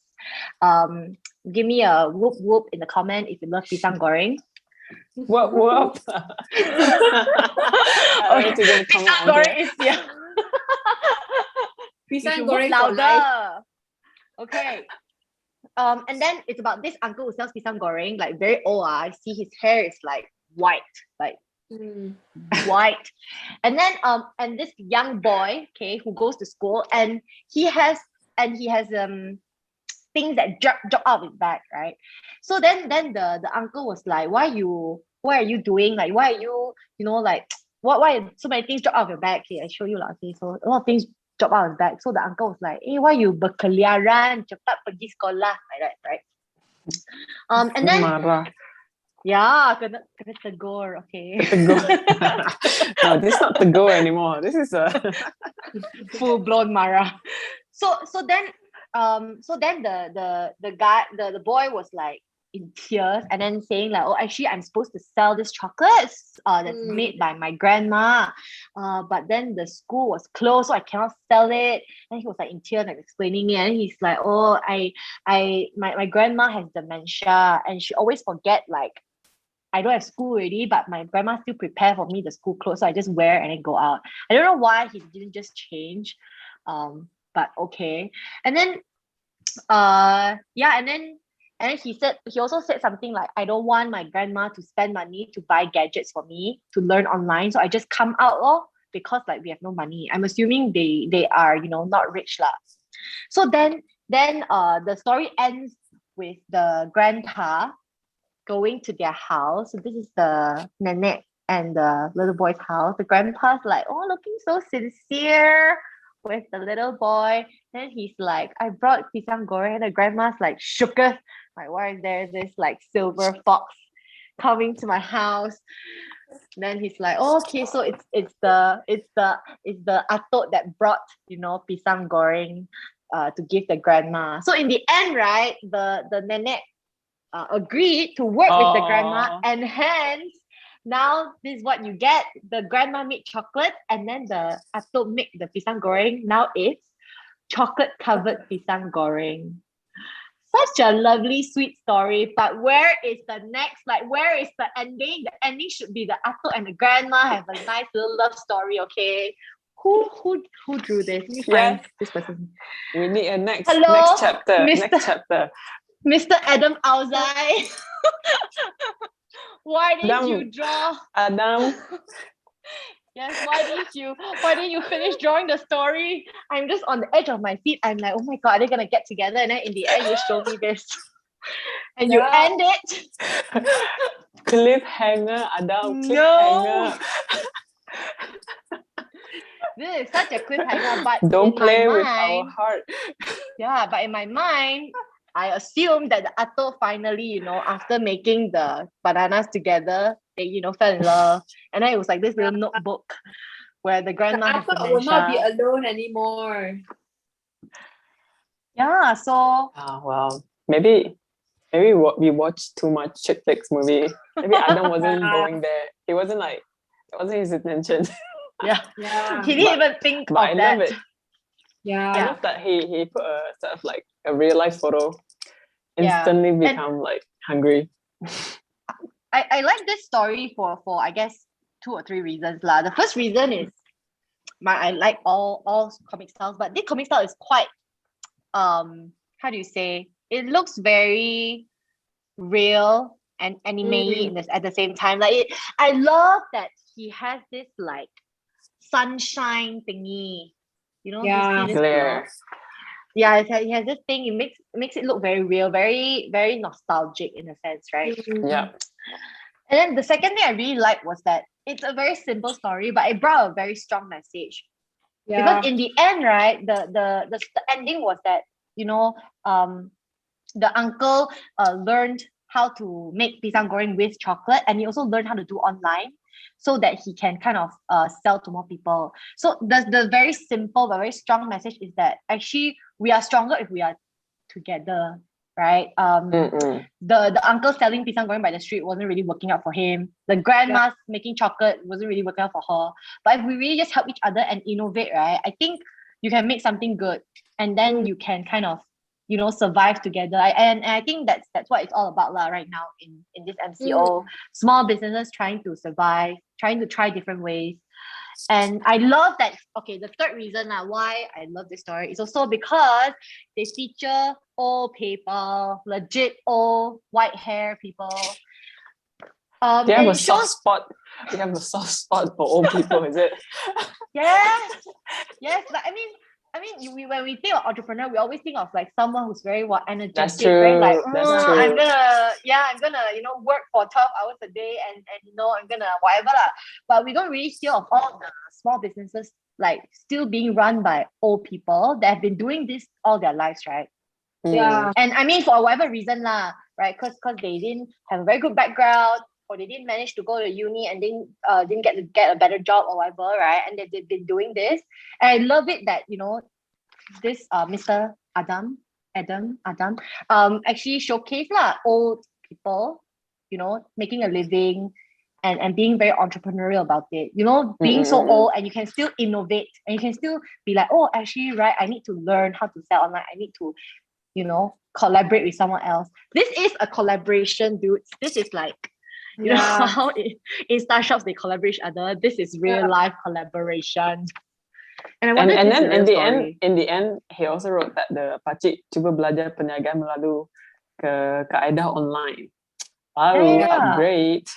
Give me a whoop whoop in the comment if you love pisang goreng. Whoop whoop. Pisang goreng is pisang goreng louder. Okay. And then it's about this uncle who sells pisang goreng, like very old. I see his hair is like white, white. And then and this young boy, who goes to school, and he has things that drop out of his bag, right? So then the uncle was like, what are you doing? Like, why are you, why so many things drop out of your bag? Okay, I show you. Okay, so a lot of things drop out of his bag. So the uncle was like, why you berkeliaran, cepat pergi sekolah, like that, right? And then Marah. kena tegur, okay. Tegur. No, this is not tegur anymore. This is a Full blown Mara. So then the guy, the boy was like in tears and then saying like, oh, actually I'm supposed to sell this chocolates that's made by my grandma, but then the school was closed, so I cannot sell it. And he was like in tears and explaining it, and he's like, oh, my grandma has dementia and she always forget, like, I don't have school already, but my grandma still prepare for me the school clothes, so I just wear and then go out. I don't know why he didn't just change, but okay. And then and then he also said something like, I don't want my grandma to spend money to buy gadgets for me to learn online, so I just come out because like we have no money. I'm assuming they are not rich lah. So then the story ends with the grandpa going to their house. So this is the nenek and the little boy's house. The grandpa's like, oh, looking so sincere with the little boy. Then he's like, I brought pisang goreng. And the grandma's like, shooketh. Like, why is there this like silver fox coming to my house? Then he's like, oh, okay, so it's the atuk that brought pisang goreng to give the grandma. So in the end, right, the nenek agreed to work with the grandma, and hence now this is what you get. The grandma made chocolate and then the atuk made the pisang goreng. Now it's chocolate covered pisang goreng. Such a lovely, sweet story, but where is the next? Like, where is the ending? The ending should be the atuk and the grandma have a nice little love story, okay? Who drew this? Let me find this person. We need a next chapter. Mr. Next chapter. Mr. Adam Auzai. Why didn't you draw? Adam. Yes, why didn't you finish drawing the story? I'm just on the edge of my seat. I'm like, oh my god, are they gonna get together? And then in the end you show me this. And you end it. Cliffhanger, Adam. Cliffhanger. This is such a cliffhanger, but don't play with mind, our heart. Yeah, but in my mind, I assume that the atuk finally, after making the bananas together, they, fell in love. And then it was like this little notebook where the grandma has atuk will not be alone anymore. Yeah, so... well, maybe we watched too much chick flicks movie. Maybe Adam wasn't going there. It wasn't his intention. Yeah. He didn't even think of that. I love it. Yeah. I love that he put a sort of like a real life photo. Instantly become like hungry. I like this story for I guess 2 or 3 reasons lah. The first reason is I like all comic styles, but this comic style is quite how do you say, it looks very real and anime at the same time. Like I love that he has this like sunshine thingy, Glare. Yeah, he has this thing. It makes it look very real, very, very nostalgic in a sense, right? Yeah. And then the second thing I really liked was that it's a very simple story, but it brought a very strong message. Yeah. Because in the end, right, the ending was that, the uncle learned how to make pisang goreng with chocolate, and he also learned how to do online so that he can kind of sell to more people. So the very simple but very strong message is that actually we are stronger if we are together, right? The uncle selling pisang goreng by the street wasn't really working out for him. The grandma's making chocolate wasn't really working out for her. But if we really just help each other and innovate, right, I think you can make something good, and then you can kind of survive together. And I think that's what it's all about right now in this MCO. Small businesses trying to survive, trying to try different ways. And I love that. Okay, the third reason why I love this story is also because they feature old people, legit old white hair people. They have a soft spot. They have a soft spot for old people, is it? Yes. But I mean, when we think of entrepreneur, we always think of like someone who's very energetic, That's true. very like, That's true. I'm gonna work for 12 hours a day and I'm gonna whatever lah. But we don't really hear of all the small businesses like still being run by old people that have been doing this all their lives, right? Yeah. And I mean, for whatever reason lah, right? Because they didn't have a very good background, or they didn't manage to go to uni and didn't get a better job or whatever, right? And they've been doing this. And I love it that, this Mr. Adam actually showcase old people, making a living and being very entrepreneurial about it, being so old and you can still innovate and you can still be like, oh, actually, right, I need to learn how to sell online. I need to, collaborate with someone else. This is a collaboration, dude. This is like, you know how in startups they collaborate each other. This is real life collaboration. And I wonder and if this then is a real story. in the end, he also wrote that the pakcik cuba belajar perniagaan melalui kaedah online. Wow, great.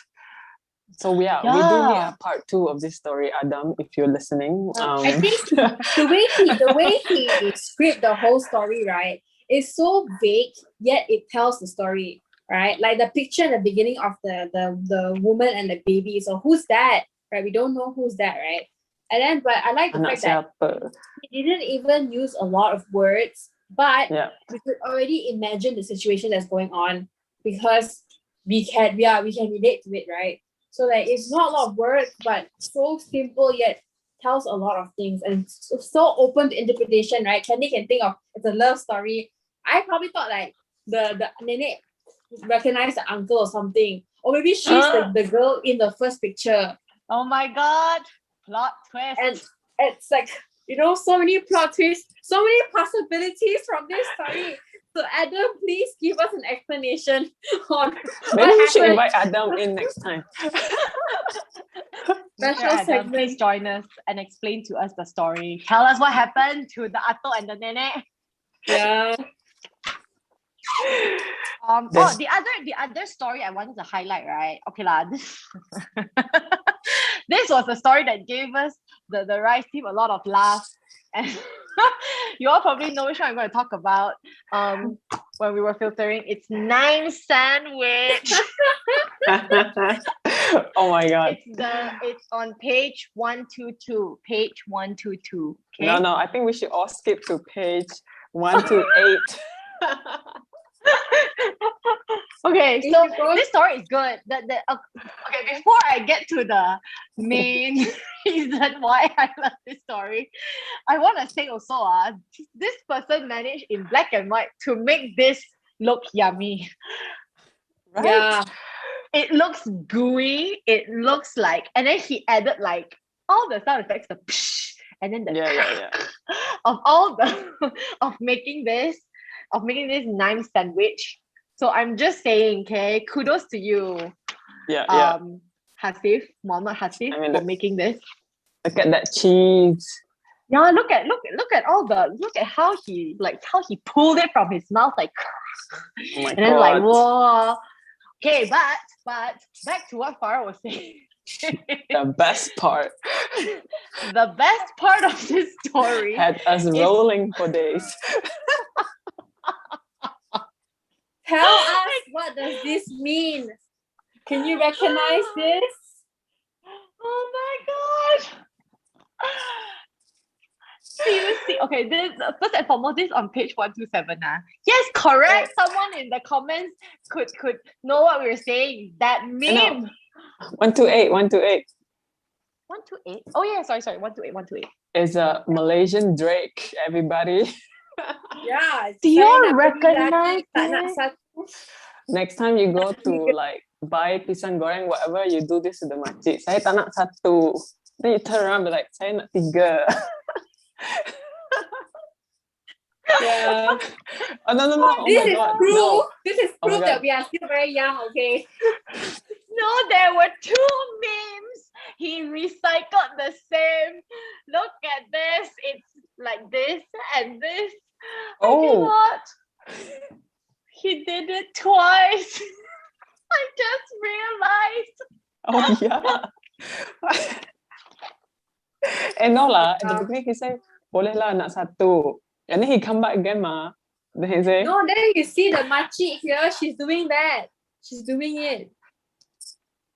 So we do need a part 2 of this story, Adam, if you're listening. I think the way he script the whole story, right, is so vague, yet it tells the story, right? Like the picture at the beginning of the woman and the baby. So who's that? Right? We don't know who's that, right? And then, but I like the fact that he didn't even use a lot of words, but we could already imagine the situation that's going on because we can relate to it, right? So like it's not a lot of words, but so simple yet tells a lot of things and so open to interpretation, right? Candee can think of it's a love story. I probably thought like the nene recognized the uncle or something, or maybe she's the girl in the first picture. Oh my god, plot twist! And it's like so many plot twists, so many possibilities from this story. So Adam, please give us an explanation on maybe we should invite Adam in next time. Special Adam, please join us and explain to us the story. Tell us what happened to the Ato and the Nene. Yeah. The other story I wanted to highlight, right? Okay lah, this was a story that gave us the Rise team a lot of laughs, and you all probably know which one I'm going to talk about. When we were filtering, it's 9 sandwich. Oh my god! It's on page 122. Page 122. Okay? No, I think we should all skip to page 128. Okay, so this story is good. Okay, before I get to the main reason why I love this story, I want to say also, this person managed in black and white to make this look yummy. Right? Yeah, it looks gooey. It looks like, and then he added like all the sound effects, the psh, and then the of all the of making this 9 sandwich. So I'm just saying, okay, kudos to you. Muhammad Hasif, for making this. Look at that cheese. Yeah, look at how he pulled it from his mouth, like, oh my and then God. like, whoa. Okay, but back to what Farah was saying. The best part. The best part of this story had us rolling for days. Tell us, what does this mean? Can you recognize this? Oh my god! Seriously, okay. This first and foremost, this is on page 127. Yes, correct. Someone in the comments could know what we were saying. That meme. 128. 128. Oh yeah, sorry. 128. Is a Malaysian Drake, everybody. Yeah. Do you recognize it? Next time you go to like buy pisang goreng, whatever, you do this to the makcik. Saya tak nak satu. Then you turn around and be like, saya nak 3. Yeah. Oh no. Oh this my is God. proof. No. This is proof that we are still very young, okay? No, there were 2 memes. He recycled the same. Look at this. It's like this and this. Oh. I cannot. He did it twice. I just realized. Oh yeah. And no lah, at the beginning he said, boleh lah nak satu. And then he come back again ma. Then he say, no, then you see the makcik here, she's doing that. She's doing it.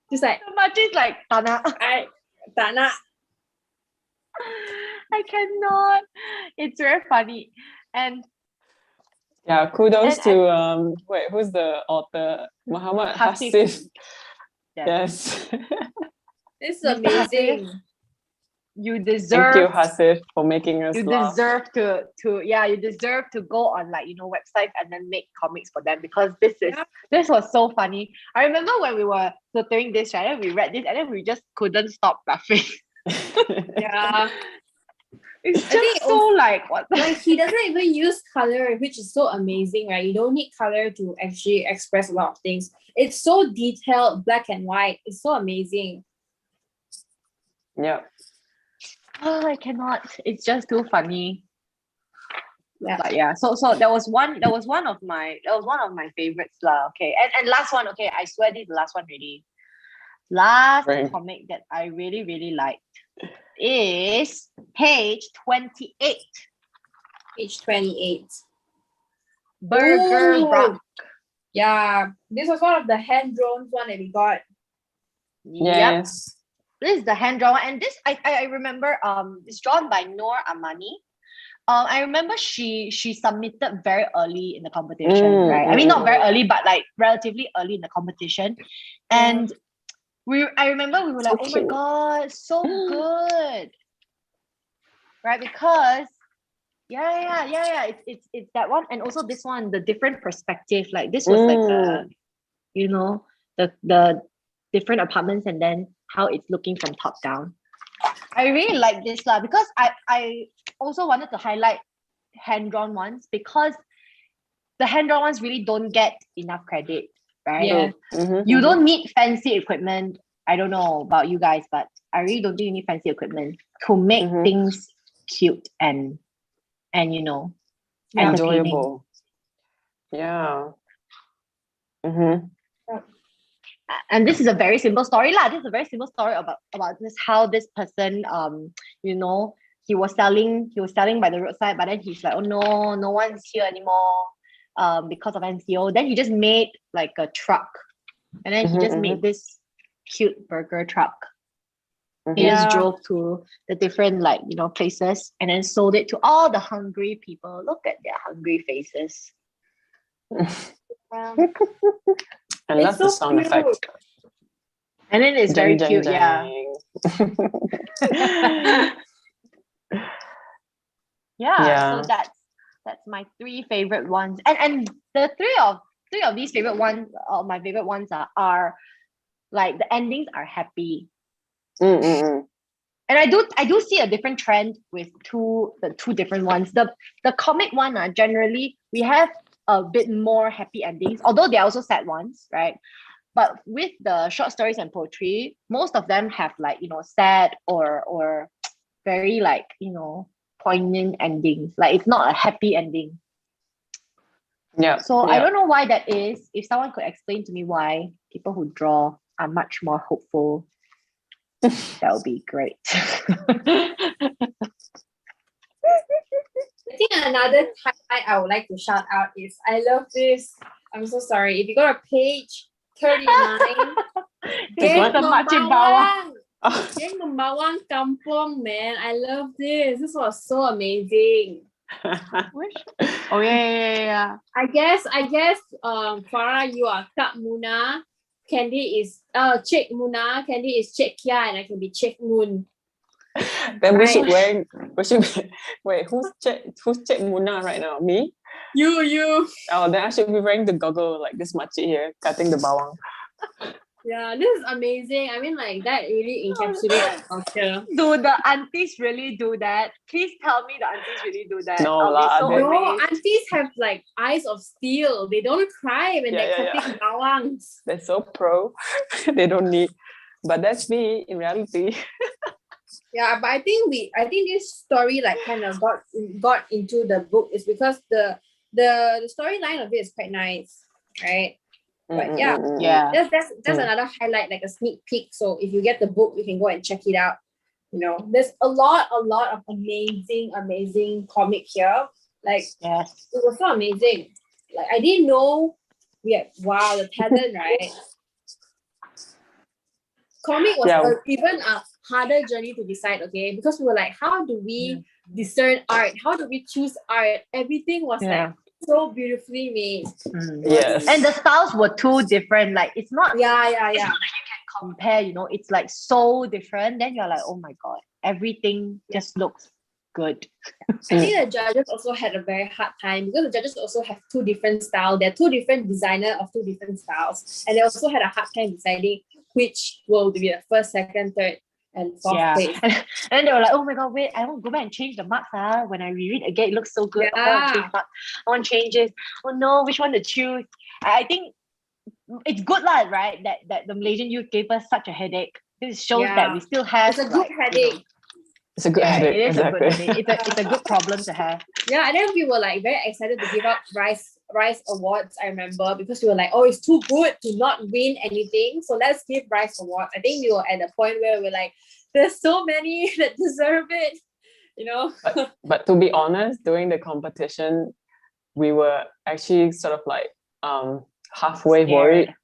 She's like, the makcik's like, tak nak. Tak nak. I cannot. It's very funny. And Yeah, kudos And- to wait, who's the author? Muhammad Hasif. Hasif. Yeah. Yes. This is Mr. amazing. You Thank you, deserve Hasif, for making us you laugh. deserve to you deserve to go on like websites and then make comics for them, because this was so funny. I remember when we were filtering this, right, and we read this and then we just couldn't stop laughing. Yeah. It's I think just so like what the Like he doesn't even use color, which is so amazing, right? You don't need color to actually express a lot of things. It's so detailed, black and white. It's so amazing. Yeah. oh, I cannot. It's just too funny. Yeah. But yeah, so that was one of my favorites lah. Okay, and last one. Okay, I swear this is the last one really. Last Right. comic that I really really liked is page 28. Page 28. Burger Ooh. Rock. Yeah. This was one of the hand drawn one that we got. Yep. Yes. This is the hand drawn one, and this I remember it's drawn by Noor Amani. I remember she submitted very early in the competition, right? I mean, not very early, but like relatively early in the competition. And I remember we were So like, oh my cute. God, so good. Right? Because yeah. It's that one. And also this one, the different perspective. Like this was like the different apartments and then how it's looking from top down. I really like this lah, because I also wanted to highlight hand-drawn ones, because the hand-drawn ones really don't get enough credit, right? Yeah. You don't need fancy equipment. I don't know about you guys, but I really don't think you need fancy equipment to make things cute and entertaining. Enjoyable. Yeah. And this is a very simple story lah. This is a very simple story about this, how this person he was selling by the roadside, but then he's like, oh no one's here anymore because of NCO. Then he just made like a truck, and then he just made this cute burger truck. He just drove to the different places and then sold it to all the hungry people. Look at their hungry faces. I love the sound effect. And then it's very Jang, cute, jang, yeah. So that's my three favorite ones. And the three of these favorite ones, my favorite ones are like the endings are happy. And I do see a different trend with the two different ones. The comic one, generally we have a bit more happy endings, although there are also sad ones, right? But with the short stories and poetry, most of them have sad or very poignant endings. Like it's not a happy ending. Yeah. So I don't know why that is. If someone could explain to me why people who draw are much more hopeful, that would be great. I think another highlight I would like to shout out is I love this. I'm so sorry. If you go to page 39, Geng Ubi Kampung, man. I love this. This was so amazing. Oh yeah. I guess Farah, you are Kak Muna. Candee is Cik Muna. Candee is Cik Kia, and I can be Cik Moon. Then we should wait, who's Cik Muna right now? Me? You. Oh, then I should be wearing the goggle like this makcik here, cutting the bawang. Yeah, this is amazing. I mean, like that really encapsulates culture. Do the aunties really do that? Please tell me the aunties really do that. No, I'll be so No, amazed. aunties have like eyes of steel. They don't cry when they're cutting bawangs. They're so pro. They don't need. But that's me in reality. Yeah, but I think this story like kind of got into the book is because the storyline of it is quite nice, right? But Yeah. that's another highlight, like a sneak peek. So if you get the book, you can go and check it out. There's a lot of amazing comic here. Like it was so amazing. Like I didn't know the talent, right? Comic was even a harder journey to decide, okay? Because we were like, how do we discern art? How do we choose art? Everything was like so beautifully made. Yes. And the styles were too different. Like it's not Yeah. it's not like you can compare, it's like so different. Then you're like, oh my god, everything just looks good. I think the judges also had a very hard time because the judges also have two different styles. They're two different designers of two different styles. And they also had a hard time deciding which will be the first, second, third, and fourth place. And then they were like, oh my god, wait, I want to go back and change the marks. When I reread again, it looks so good. I want to change marks. I want to change it. Oh no, which one to choose? I think it's good right? That the Malaysian youth gave us such a headache. This shows that we still have. It's a good headache. It's a good headache. It is exactly. a good headache. It's a good problem to have. Yeah, and then we were like very excited to give up Rice awards, I remember, because we were like, oh, it's too good to not win anything. So let's give Rice awards. I think we were at the point where we're like, there's so many that deserve it, But to be honest, during the competition, we were actually sort of like halfway worried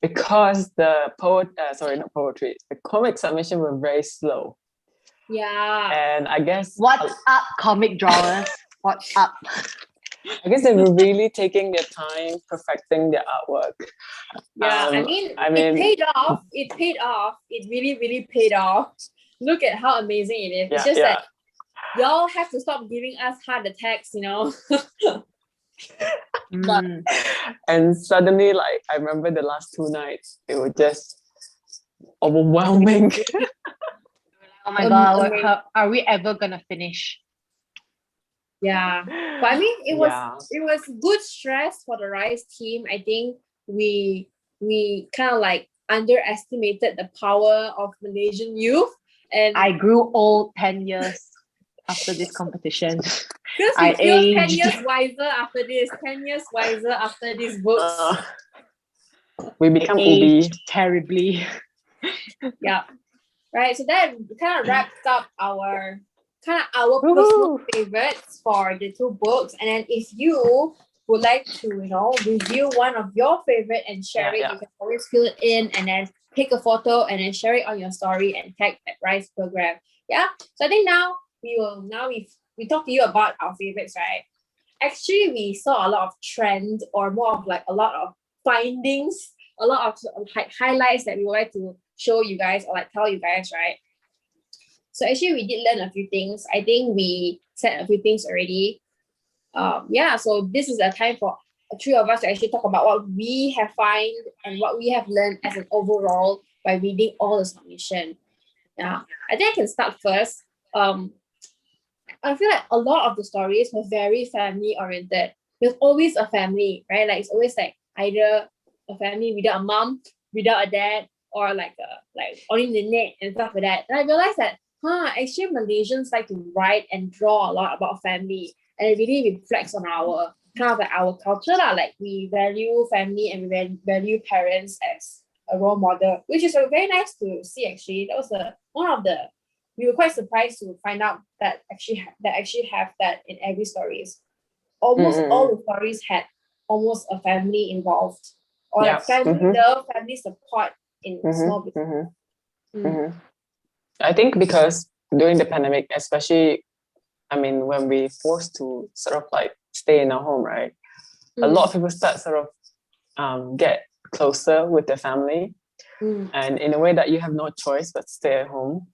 because the comic submission were very slow. Yeah. And I guess what's up, comic drawers? What's up? I guess they were really taking their time perfecting their artwork. Yeah, I mean, it paid off. It paid off. It really, really paid off. Look at how amazing it is. It's just that y'all have to stop giving us heart attacks, But, and suddenly, like, I remember the last 2 nights, it was just overwhelming. Oh my god, how are we ever gonna finish? Yeah, but I mean, it was good stress for the Rice team. I think we kind of like underestimated the power of Malaysian youth, and I grew old 10 years after this competition. Because we feel 10 years wiser after this. 10 years wiser after these books. We become Ubi terribly. Yeah. Right. So that kind of wraps up our personal favorites for the 2 books. And then if you would like to, review one of your favorite and share it, you can always fill it in and then take a photo and then share it on your story and tag that Rice program. Yeah. So I think now we talked to you about our favorites, right? Actually, we saw a lot of trends, or more of like a lot of findings, a lot of highlights that we would like to show you guys or like tell you guys, right? So actually, we did learn a few things. I think we said a few things already. So this is a time for the 3 of us to actually talk about what we have found and what we have learned as an overall by reading all the submission. Yeah, I think I can start first. I feel like a lot of the stories were very family oriented. There's always a family, right? Like it's always like either a family without a mom, without a dad, or like only the neck and stuff like that. And I realized that, actually Malaysians like to write and draw a lot about family, and it really reflects on our kind of like our culture lah. Like we value family and we value parents as a role model, which is very nice to see. Actually, that was one of the. We were quite surprised to find out that actually have that in every stories. Almost all the stories had almost a family involved, or like family love, family support in small business. I think because during the pandemic, especially, I mean, when we forced to sort of like stay in our home, right? A lot of people start sort of get closer with their family, and in a way that you have no choice but stay at home.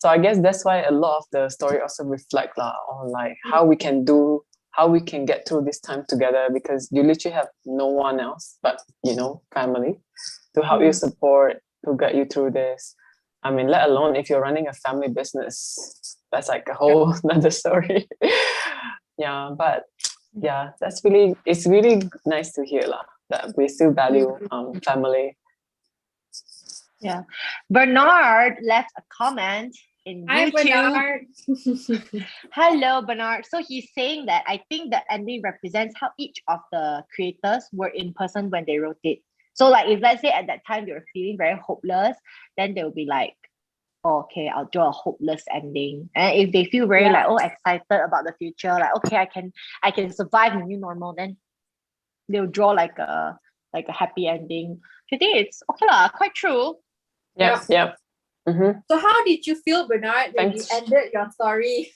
So I guess that's why a lot of the story also reflect on like how we can get through this time together, because you literally have no one else but family to help you support, to get you through this. I mean, let alone if you're running a family business, that's like a whole another story. But it's really nice to hear that we still value family. Yeah. Bernard left a comment in Hi, YouTube. Bernard. Hello, Bernard. So he's saying that I think the ending represents how each of the creators were in person when they wrote it. So like if let's say at that time they were feeling very hopeless, then they'll be like, okay, I'll draw a hopeless ending. And if they feel very excited about the future, like okay, I can survive the new normal, then they'll draw like a happy ending. I think it's okay lah, quite true. Yeah. So how did you feel, Bernard, when you ended your story?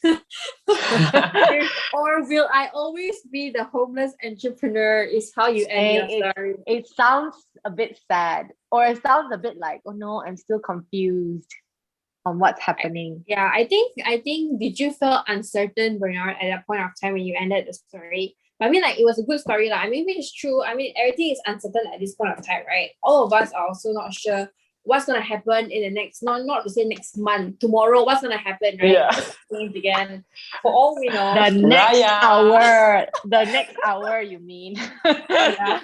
Or will I always be the homeless entrepreneur is how you end your story? It sounds a bit sad, or it sounds a bit like, oh no, I'm still confused on what's happening. I think did you feel uncertain, Bernard, at that point of time when you ended the story? I mean, like, it was a good story. I mean, which is true. I mean, everything is uncertain at this point of time, right? All of us are also not sure what's going to happen in the next, not to say next month, tomorrow, what's going to happen, right? Yeah. Change again. For all we know. The next hour, you mean? Yeah.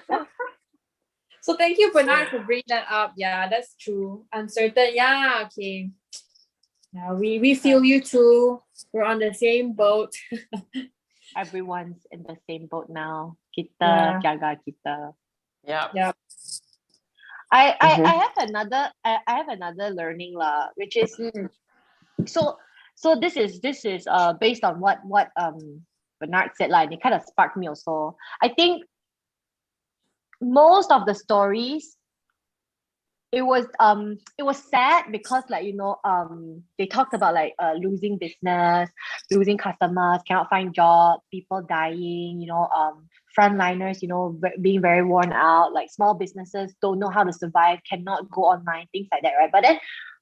So thank you, Bernard, for bringing that up. Yeah, that's true. Uncertain. Yeah, okay. Yeah, we feel you too. We're on the same boat. Everyone's in the same boat now. Kita jaga kita. Yeah. I have another learning lah, which is so this is based on what Bernard said lah, and it kind of sparked me also. I think most of the stories, it was sad because, like, they talked about like losing business, losing customers, cannot find jobs, people dying, frontliners, being very worn out, like small businesses don't know how to survive, cannot go online, things like that, right? But then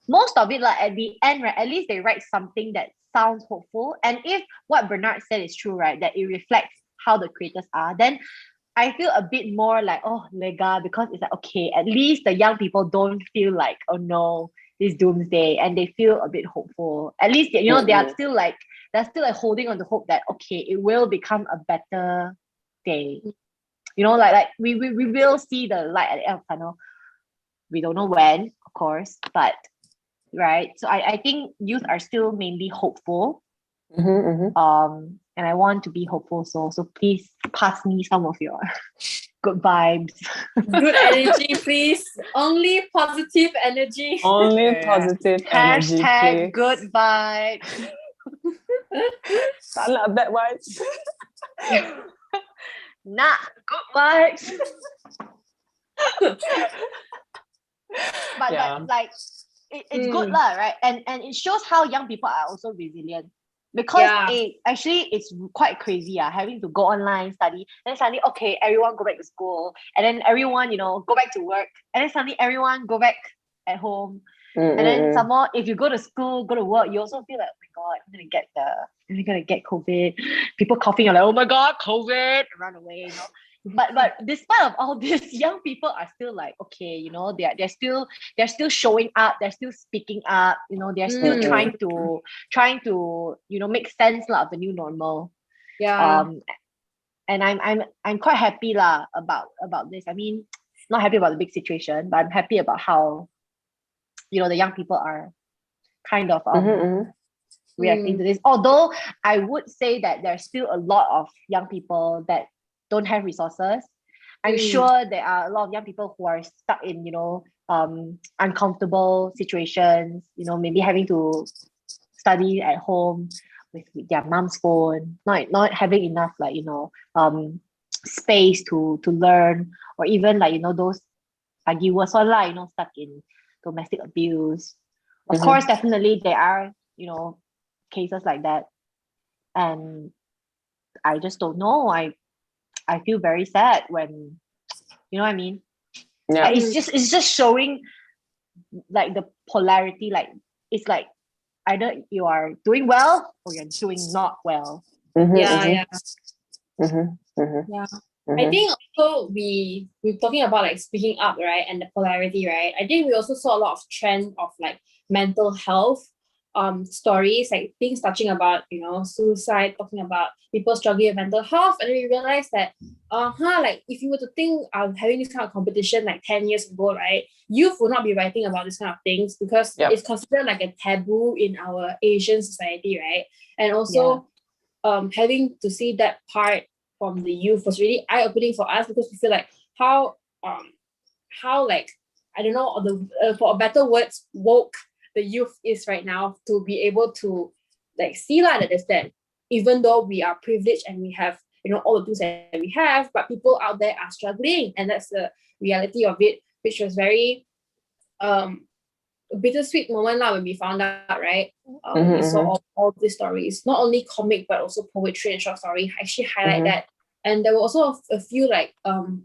most of it, like, at the end, right, at least they write something that sounds hopeful. And if what Bernard said is true, right, that it reflects how the creators are, then I feel a bit more like, oh, lega, because it's like, okay, at least the young people don't feel like, oh no, this doomsday, and they feel a bit hopeful. At least, they are still like, they're still like holding on to hope that, okay, it will become a better day. Like we will see the light at the end of the tunnel. We don't know when, of course, but right. So I think youth are still mainly hopeful. And I want to be hopeful, so please pass me some of your good vibes. Good energy, please. Only positive energy. Only positive energy, Hashtag please. good vibes. Tak nak bad vibes. Nah, good vibes. But like, it's good lah, right? And it shows how young people are also resilient. Because it's quite crazy, having to go online, study, then suddenly, okay, everyone go back to school, and then everyone, go back to work, and then suddenly everyone go back at home. And then some more, if you go to school, go to work, you also feel like, oh my God, I'm gonna get COVID. People coughing, you're like, oh my God, COVID, run away, But despite of all this, young people are still like, okay, they're still showing up, they're still speaking up, they're still trying to make sense of the new normal. And I'm quite happy about this. I mean, not happy about the big situation, but I'm happy about how the young people are kind of reacting to this. Although I would say that there's still a lot of young people that don't have resources. I'm sure there are a lot of young people who are stuck in uncomfortable situations, maybe having to study at home with their mom's phone, not having enough space to learn, or even those arguers online, stuck in domestic abuse. Of course, definitely there are cases like that, and I just don't know. I feel very sad when, what I mean? Yeah. It's just showing like the polarity, like it's like either you are doing well or you're doing not well. I think also we're talking about like speaking up, right, and the polarity, right? I think we also saw a lot of trend of like mental health stories, like things touching about suicide, talking about people struggling with mental health, and then we realized that like if you were to think of having this kind of competition like 10 years ago, right, youth will not be writing about this kind of things because it's considered like a taboo in our Asian society, right? And also having to see that part from the youth was really eye-opening for us, because we feel like how like, I don't know, for a better words, woke the youth is right now, to be able to like see that even though we are privileged and we have all the things that we have, but people out there are struggling, and that's the reality of it, which was very bittersweet moment lah when we found out, right? We saw all these stories, not only comic but also poetry and short story. Actually highlight that, and there were also a few like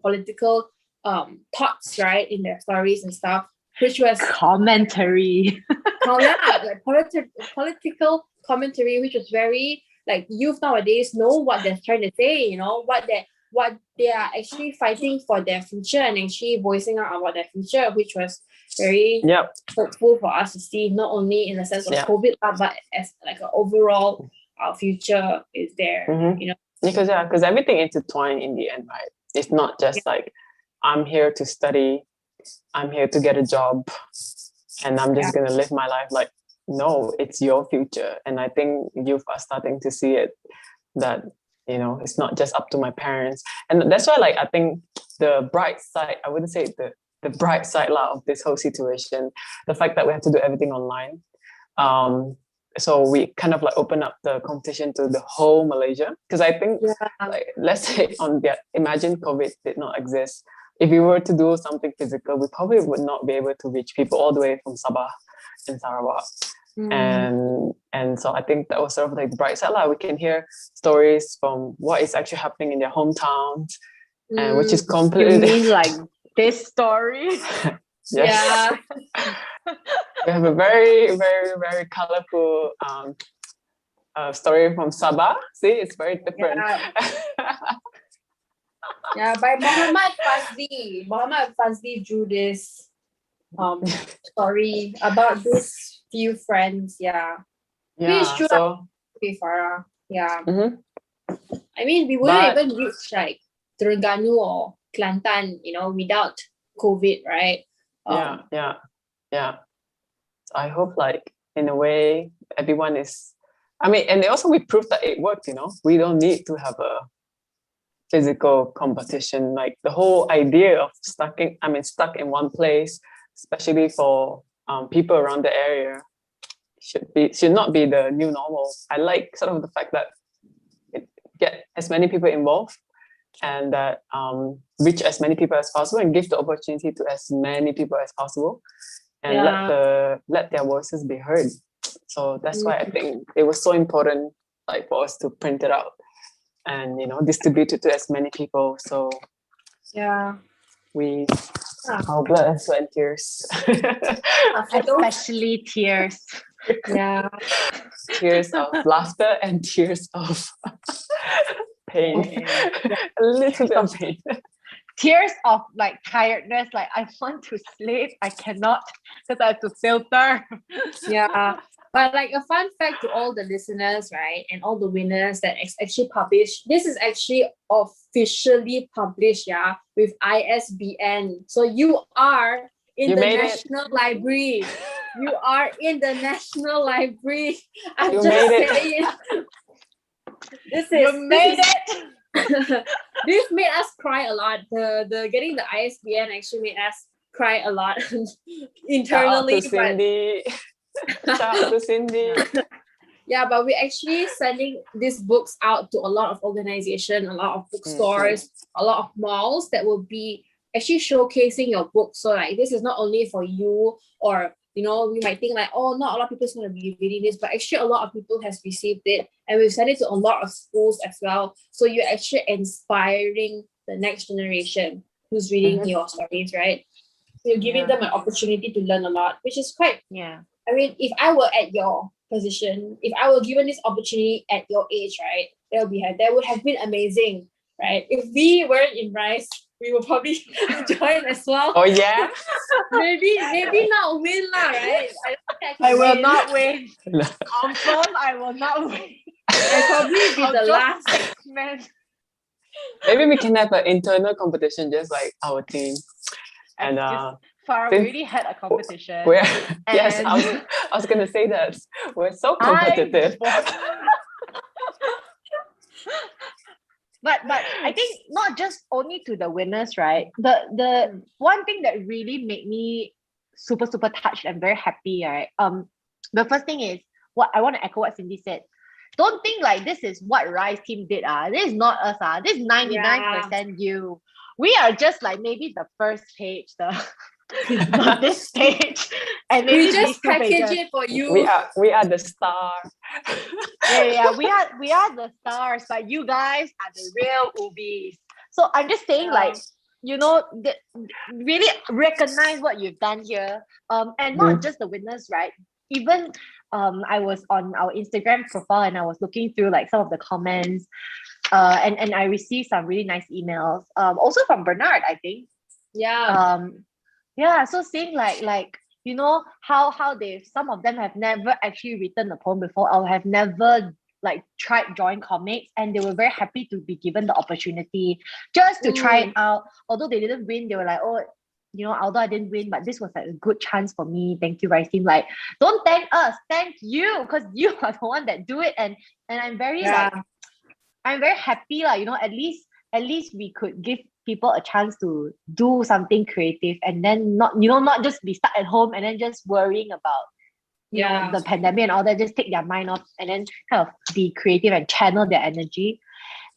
political thoughts, right, in their stories and stuff, which was commentary. Like political commentary, which was very like youth nowadays know what they're trying to say, you know, what they are actually fighting for their future and actually voicing out about their future, which was very hopeful for us to see, not only in the sense of COVID, but as like an overall our future is there, you know. Because everything intertwined in the end, right? It's not just like I'm here to study, I'm here to get a job, and I'm just gonna live my life. Like, no, it's your future. And I think youth are starting to see it, that, you know, it's not just up to my parents. And that's why, like, I think the bright side, I wouldn't say the bright side of this whole situation, the fact that we have to do everything online. So we kind of like open up the competition to the whole Malaysia. Because I think, like, let's say imagine COVID did not exist. If we were to do something physical, we probably would not be able to reach people all the way from Sabah and Sarawak. And so I think that was sort of like the bright side. We can hear stories from what is actually happening in their hometowns, and which is completely You mean like this story? Yeah. We have a very, very, very colorful story from Sabah. See, it's very different. By Muhammad Fazli drew this story about these few friends. Please true so Farah. I mean, we wouldn't even reach like Terengganu or Kelantan, you know, without COVID, right? So I hope, like, in a way, everyone is, I mean, and also we proved that it worked, you know. We don't need to have a physical competition. Like, the whole idea of stuck in one place, especially for people around the area, should not be the new normal. I like sort of the fact that it get as many people involved, and that reach as many people as possible, and give the opportunity to as many people as possible, and let their voices be heard. So that's why I think it was so important, like, for us to print it out and, you know, distribute it to as many people. So we our blood and sweat and tears. Especially tears. Tears of laughter and tears of pain. A little bit of pain. Tears of like tiredness, like I want to sleep, I cannot because I have to filter. But like a fun fact to all the listeners, right, and all the winners that actually published, this is actually officially published, with ISBN. So you are in the National Library. You are in the National Library. I'm just saying. You made it. This made us cry a lot. The getting the ISBN actually made us cry a lot internally. Shout out to Xindy. Shout out to Xindy. But we're actually sending these books out to a lot of organizations, a lot of bookstores, a lot of malls that will be actually showcasing your book. So like, this is not only for you, or, you know, we might think like, oh, not a lot of people is going to be reading this, but actually a lot of people has received it, and we've sent it to a lot of schools as well. So you're actually inspiring the next generation who's reading your stories, right? So you're giving them an opportunity to learn a lot, which is quite, I mean, if I were at your position, if I were given this opportunity at your age, right, that would have been amazing, right? If we weren't in Rice, we will probably join as well. Oh yeah? maybe not win lah, right? I will not win. Confirm, I will not win. I'll probably be the last man. Maybe we can have an internal competition, just like our team. And Farah, we already had a competition. Yes, I was gonna say that we're so competitive. But I think not just only to the winners, right? The one thing that really made me super touched and very happy, right? The first thing is what I want to echo what Xindy said. Don't think like this is what Rise team did. This is not us. This is 99% you. We are just like maybe the first page, not this page. And maybe We just these two package pages. it for you. We are the star. Yeah, we are the stars, but you guys are the real Ubis. So I'm just saying, Yeah. really recognize what you've done here. And not just the winners, right? Even I was on our Instagram profile and I was looking through like some of the comments. And I received some really nice emails. Also from Bernard, I think. Yeah. Yeah, so seeing like how they some of them have never actually written a poem before or have never like tried drawing comics, and they were very happy to be given the opportunity just to try it out. Although they didn't win, they were like, oh, although I didn't win, but this was like a good chance for me. Thank you, Rice team. Like, don't thank us, thank you, because you are the one that do it. And I'm very I'm very happy, like, at least we could give people a chance to do something creative, and then not just be stuck at home and then just worrying about the pandemic and all that. Just take their mind off and then kind of be creative and channel their energy.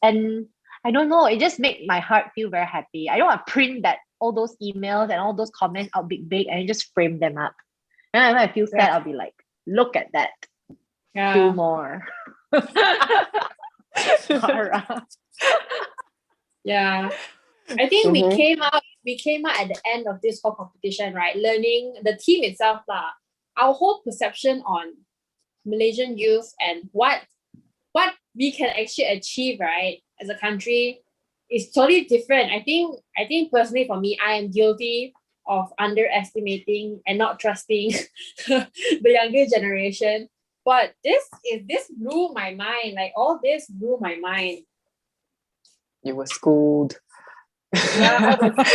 And I don't know, it just made my heart feel very happy. I don't want to print that all those emails and all those comments out big and just frame them up. And when I feel sad, I'll be like, look at that. Do more. Farah. Yeah. I think we came out at the end of this whole competition, right? Learning the team itself, our whole perception on Malaysian youth and what we can actually achieve, right, as a country is totally different. I think personally for me, I am guilty of underestimating and not trusting the younger generation. But this blew my mind. Like, all this blew my mind. You were schooled. Yeah, I was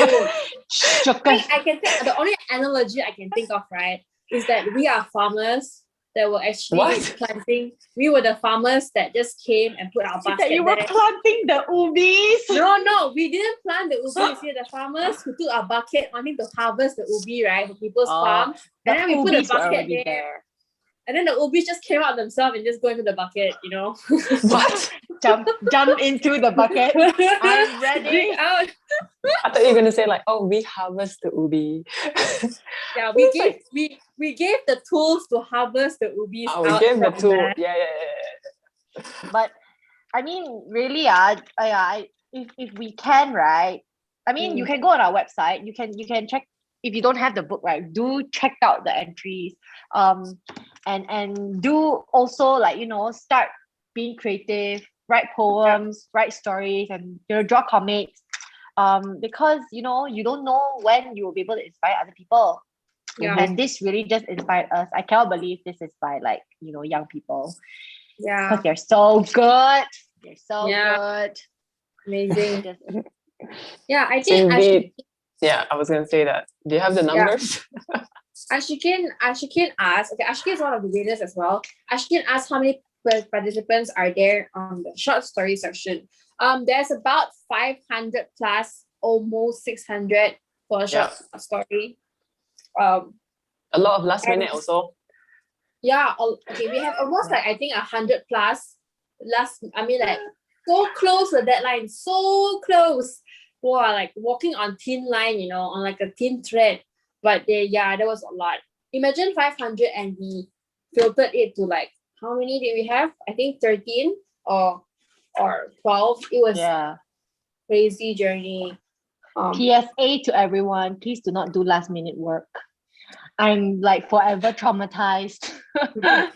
schooled. I can think the only analogy I can think of, right, is that we are farmers that were actually planting. We were the farmers that just came and put our basket that you were there. planting the ubis. No, we didn't plant the ubis. We the farmers who took our bucket wanting to harvest the ubi, right, for people's farms. And then we put the bucket there. And then the ubis just came out themselves and just go into the bucket, What? Jump into the bucket. I'm ready. Out. I thought you were gonna say like, oh, we harvest the ubi. Yeah, we gave the tools to harvest the ubis. Oh, we gave the tool. Yeah. But I mean, really, if we can, right? I mean, you can go on our website. You can check. If you don't have the book, right, do check out the entries. And do also, like, start being creative, write poems, write stories, and draw comics. Because you don't know when you will be able to inspire other people. Yeah. And this really just inspired us. I cannot believe this is by young people. Yeah. Because they're so good. They're so good. Amazing. Yeah, I think yeah, I was gonna say that. Do you have the numbers? Ashikin asked. Okay, Ashikin is one of the winners as well. Ashikin asked how many participants are there on the short story section. There's about 500 plus, almost 600 for a short story. A lot of last minute also. Yeah. Okay, we have almost like, I think 100 plus. So close to the deadline. So close. Wow, like walking on thin line, on like a thin thread. But there was a lot. Imagine 500 and we filtered it to like, how many did we have? I think 13 or 12. It was crazy journey. PSA to everyone, please do not do last minute work. I'm like forever traumatized. I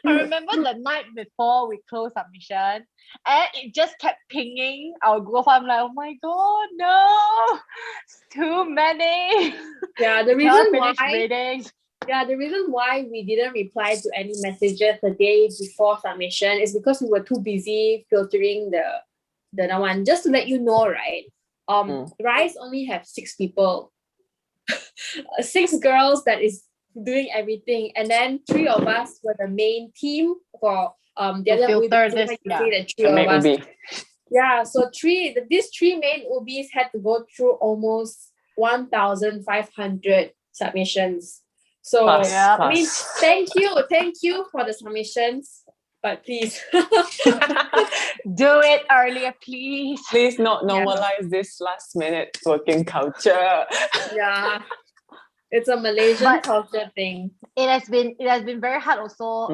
remember the night before we closed submission, and it just kept pinging our Google Form. I'm like, oh my god, no, it's too many. Yeah, the reason why we didn't reply to any messages the day before submission is because we were too busy filtering the one. Just to let you know, right? Rise only have 6 people. 6 girls that is doing everything, and then 3 of us were the main team for the other filter this. So these 3 main ubis had to go through almost 1,500 submissions. So I mean, thank you for the submissions, but please do it earlier, please. Please not normalize this last minute working culture. Yeah. It's a Malaysian But- culture thing. It has been very hard also.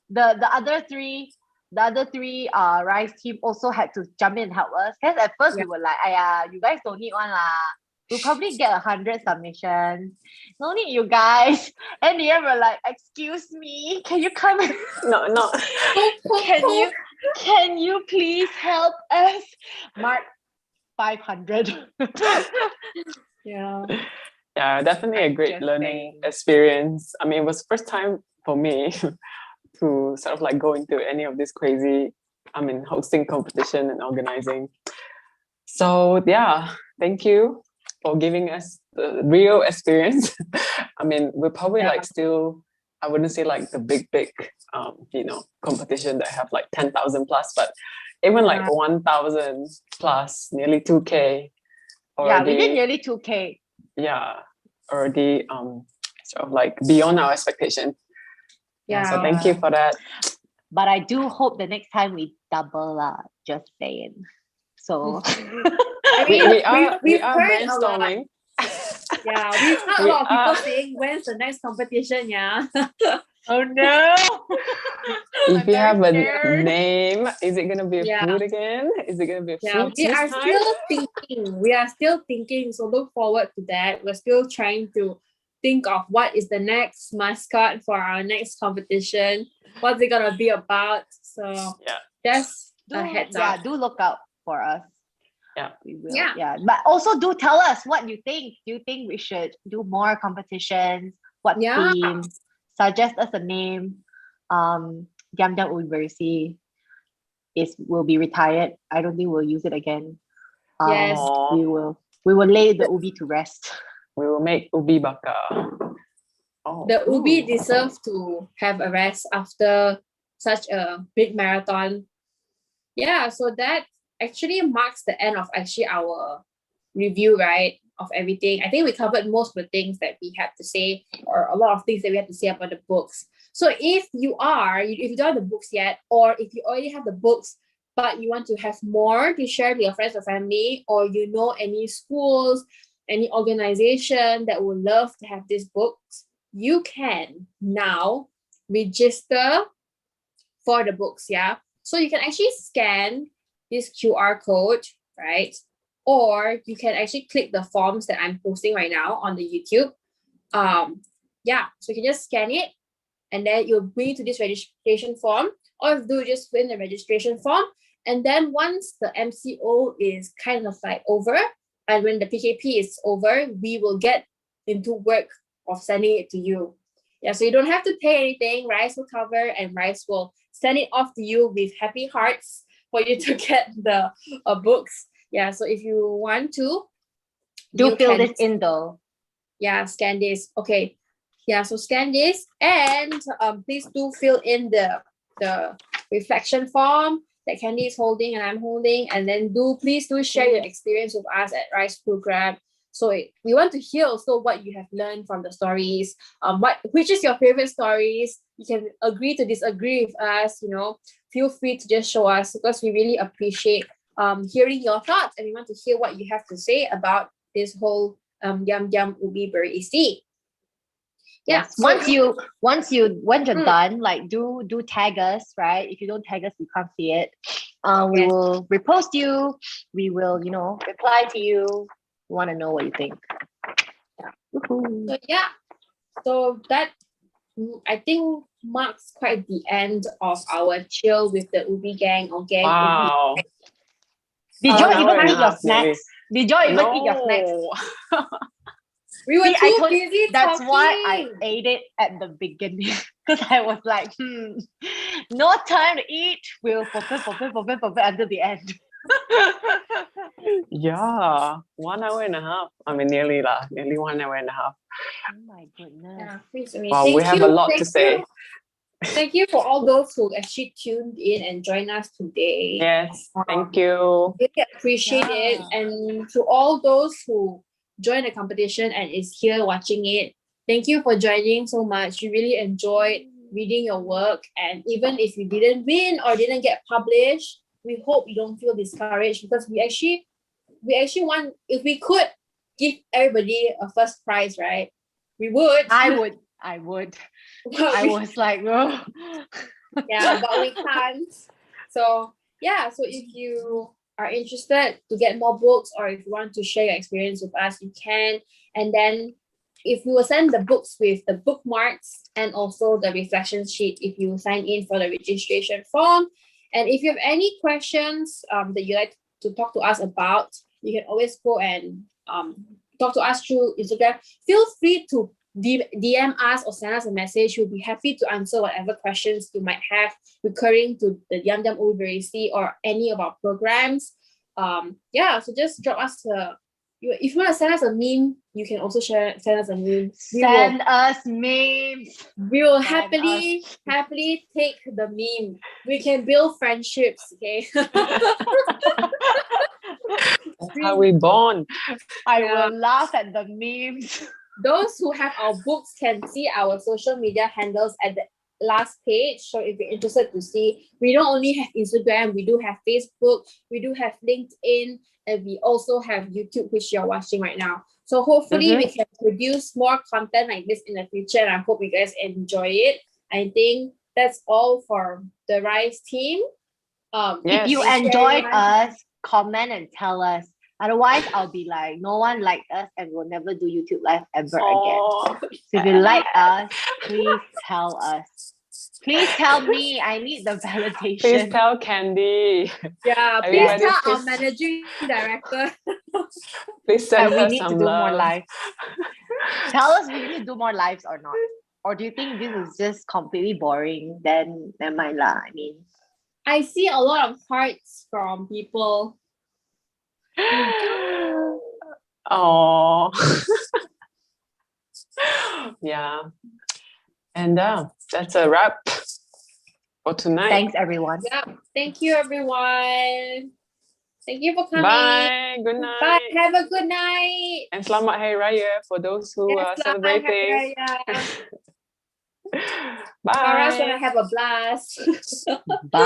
The other three Rise team also had to jump in and help us. Because at first we were like, you guys don't need one lah. We'll probably get 100 submissions. No need you guys. And the end we're like, excuse me, can you come? No. Can you please help us? Mark 500. Yeah. Yeah, definitely a great learning experience. I mean, it was first time for me to sort of like go into any of this crazy, hosting competition and organizing. So yeah, thank you for giving us the real experience. I mean, we're probably like still, I wouldn't say like the big, competition that have like 10,000 plus, but even like 1,000 plus, nearly 2K. Yeah, we did nearly 2K. Yeah, already sort of like beyond our expectation. Yeah. So thank you for that. But I do hope the next time we double just saying. So I mean, we are heard brainstorming. Yeah, we've heard a lot of people saying, when's the next competition? Yeah. Oh no. If you have a name, is it gonna be a food again? Is it gonna be a food? We are still thinking. We are still thinking. So look forward to that. We're still trying to think of what is the next mascot for our next competition. What's it gonna be about? So just a heads up. Do look out for us. Yeah, we will. Yeah, but also do tell us what you think. Do you think we should do more competitions? What theme? Suggest us a name. Diam² Ubi Berisi will be retired. I don't think we'll use it again. Yes, we will lay the ubi to rest. We will make ubi bakar. The ubi deserve to have a rest after such a big marathon. Yeah, so that actually marks the end of our review, right? Of everything. I think we covered most of the things that we had to say, or a lot of things that we had to say about the books. So if you don't have the books yet, or if you already have the books, but you want to have more to share to your friends or family, or you know any schools, any organization that would love to have these books, you can now register for the books, yeah? So you can actually scan this QR code, right? Or you can actually click the forms that I'm posting right now on the YouTube. So you can just scan it, and then you'll bring you to this registration form. All you have to do is just fill in the registration form. And then once the MCO is kind of like over, and when the PKP is over, we will get into work of sending it to you. Yeah, so you don't have to pay anything. Rice will cover, and Rice will send it off to you with happy hearts for you to get the books. Yeah, so if you want to, fill this in though. Yeah, scan this. Okay. Yeah, so scan this, and please do fill in the reflection form that Candee is holding and I'm holding, and then please share your experience with us at Rice Program. So we want to hear also what you have learned from the stories. Which is your favorite stories? You can agree to disagree with us. Feel free to just show us, because we really appreciate hearing your thoughts, and we want to hear what you have to say about this whole Diam² Ubi Berisi. Yeah. Yes. Once you're done, like do tag us, right? If you don't tag us, we can't see it. We will repost you. We will, reply to you. We want to know what you think. Yeah. So that, I think, marks quite the end of our chill with the Ubi gang or gang. Wow. Ubi. Did you even eat your snacks? Did you even eat your snacks? We were too busy. That's talking. why I ate it at the beginning, because I was like, no time to eat. We'll focus until the end. Yeah, 1 hour and a half. I mean, nearly 1 hour and a half. Oh my goodness. Yeah, please. I mean, Wow, we have a lot to say. Thank you for all those who actually tuned in and joined us today. Yes, thank you. Really appreciate it. And to all those who joined the competition and is here watching it, thank you for joining so much. We really enjoyed reading your work. And even if you didn't win or didn't get published, we hope you don't feel discouraged, because we actually want, if we could give everybody a first prize, right? We would. I would. I was like, oh. Yeah, but we can't. So yeah, so if you are interested to get more books, or if you want to share your experience with us, you can. And then if you will send the books with the bookmarks and also the reflection sheet if you sign in for the registration form. And if you have any questions that you like to talk to us about, you can always go and talk to us through Instagram. Feel free to DM us or send us a message. We'll be happy to answer whatever questions you might have recurring to the Diam² Ubi Berisi or any of our programs. So just drop us if you want to send us a meme, you can also send us a meme. Send us memes. We will happily take the meme. We can build friendships, okay? That's how we bond. I will laugh at the memes. Those who have our books can see our social media handles at the last page. So if you're interested to see, we don't only have Instagram, we do have Facebook, we do have LinkedIn, and we also have YouTube, which you're watching right now. So hopefully we can produce more content like this in the future, and I hope you guys enjoy it. I think that's all for the Rise team. If you enjoyed us, comment and tell us. Otherwise, I'll be like, no one liked us and we'll never do YouTube Live ever again. So if you like us, please tell us. Please tell me. I need the validation. Please tell Candee. Yeah, please tell our managing director. Please send we her need some to do love. more lives. Tell us we need to do more lives or not. Or do you think this is just completely boring? Then never mind lah. I mean, I see a lot of hearts from people. Oh. Yeah. And that's a wrap for tonight. thanks everyone. Yeah. Thank you, everyone. Thank you for coming. Bye. Good night. Bye. Have a good night. And Selamat Hari Raya for those who are celebrating. Bye. Farah's gonna have a blast. Bye.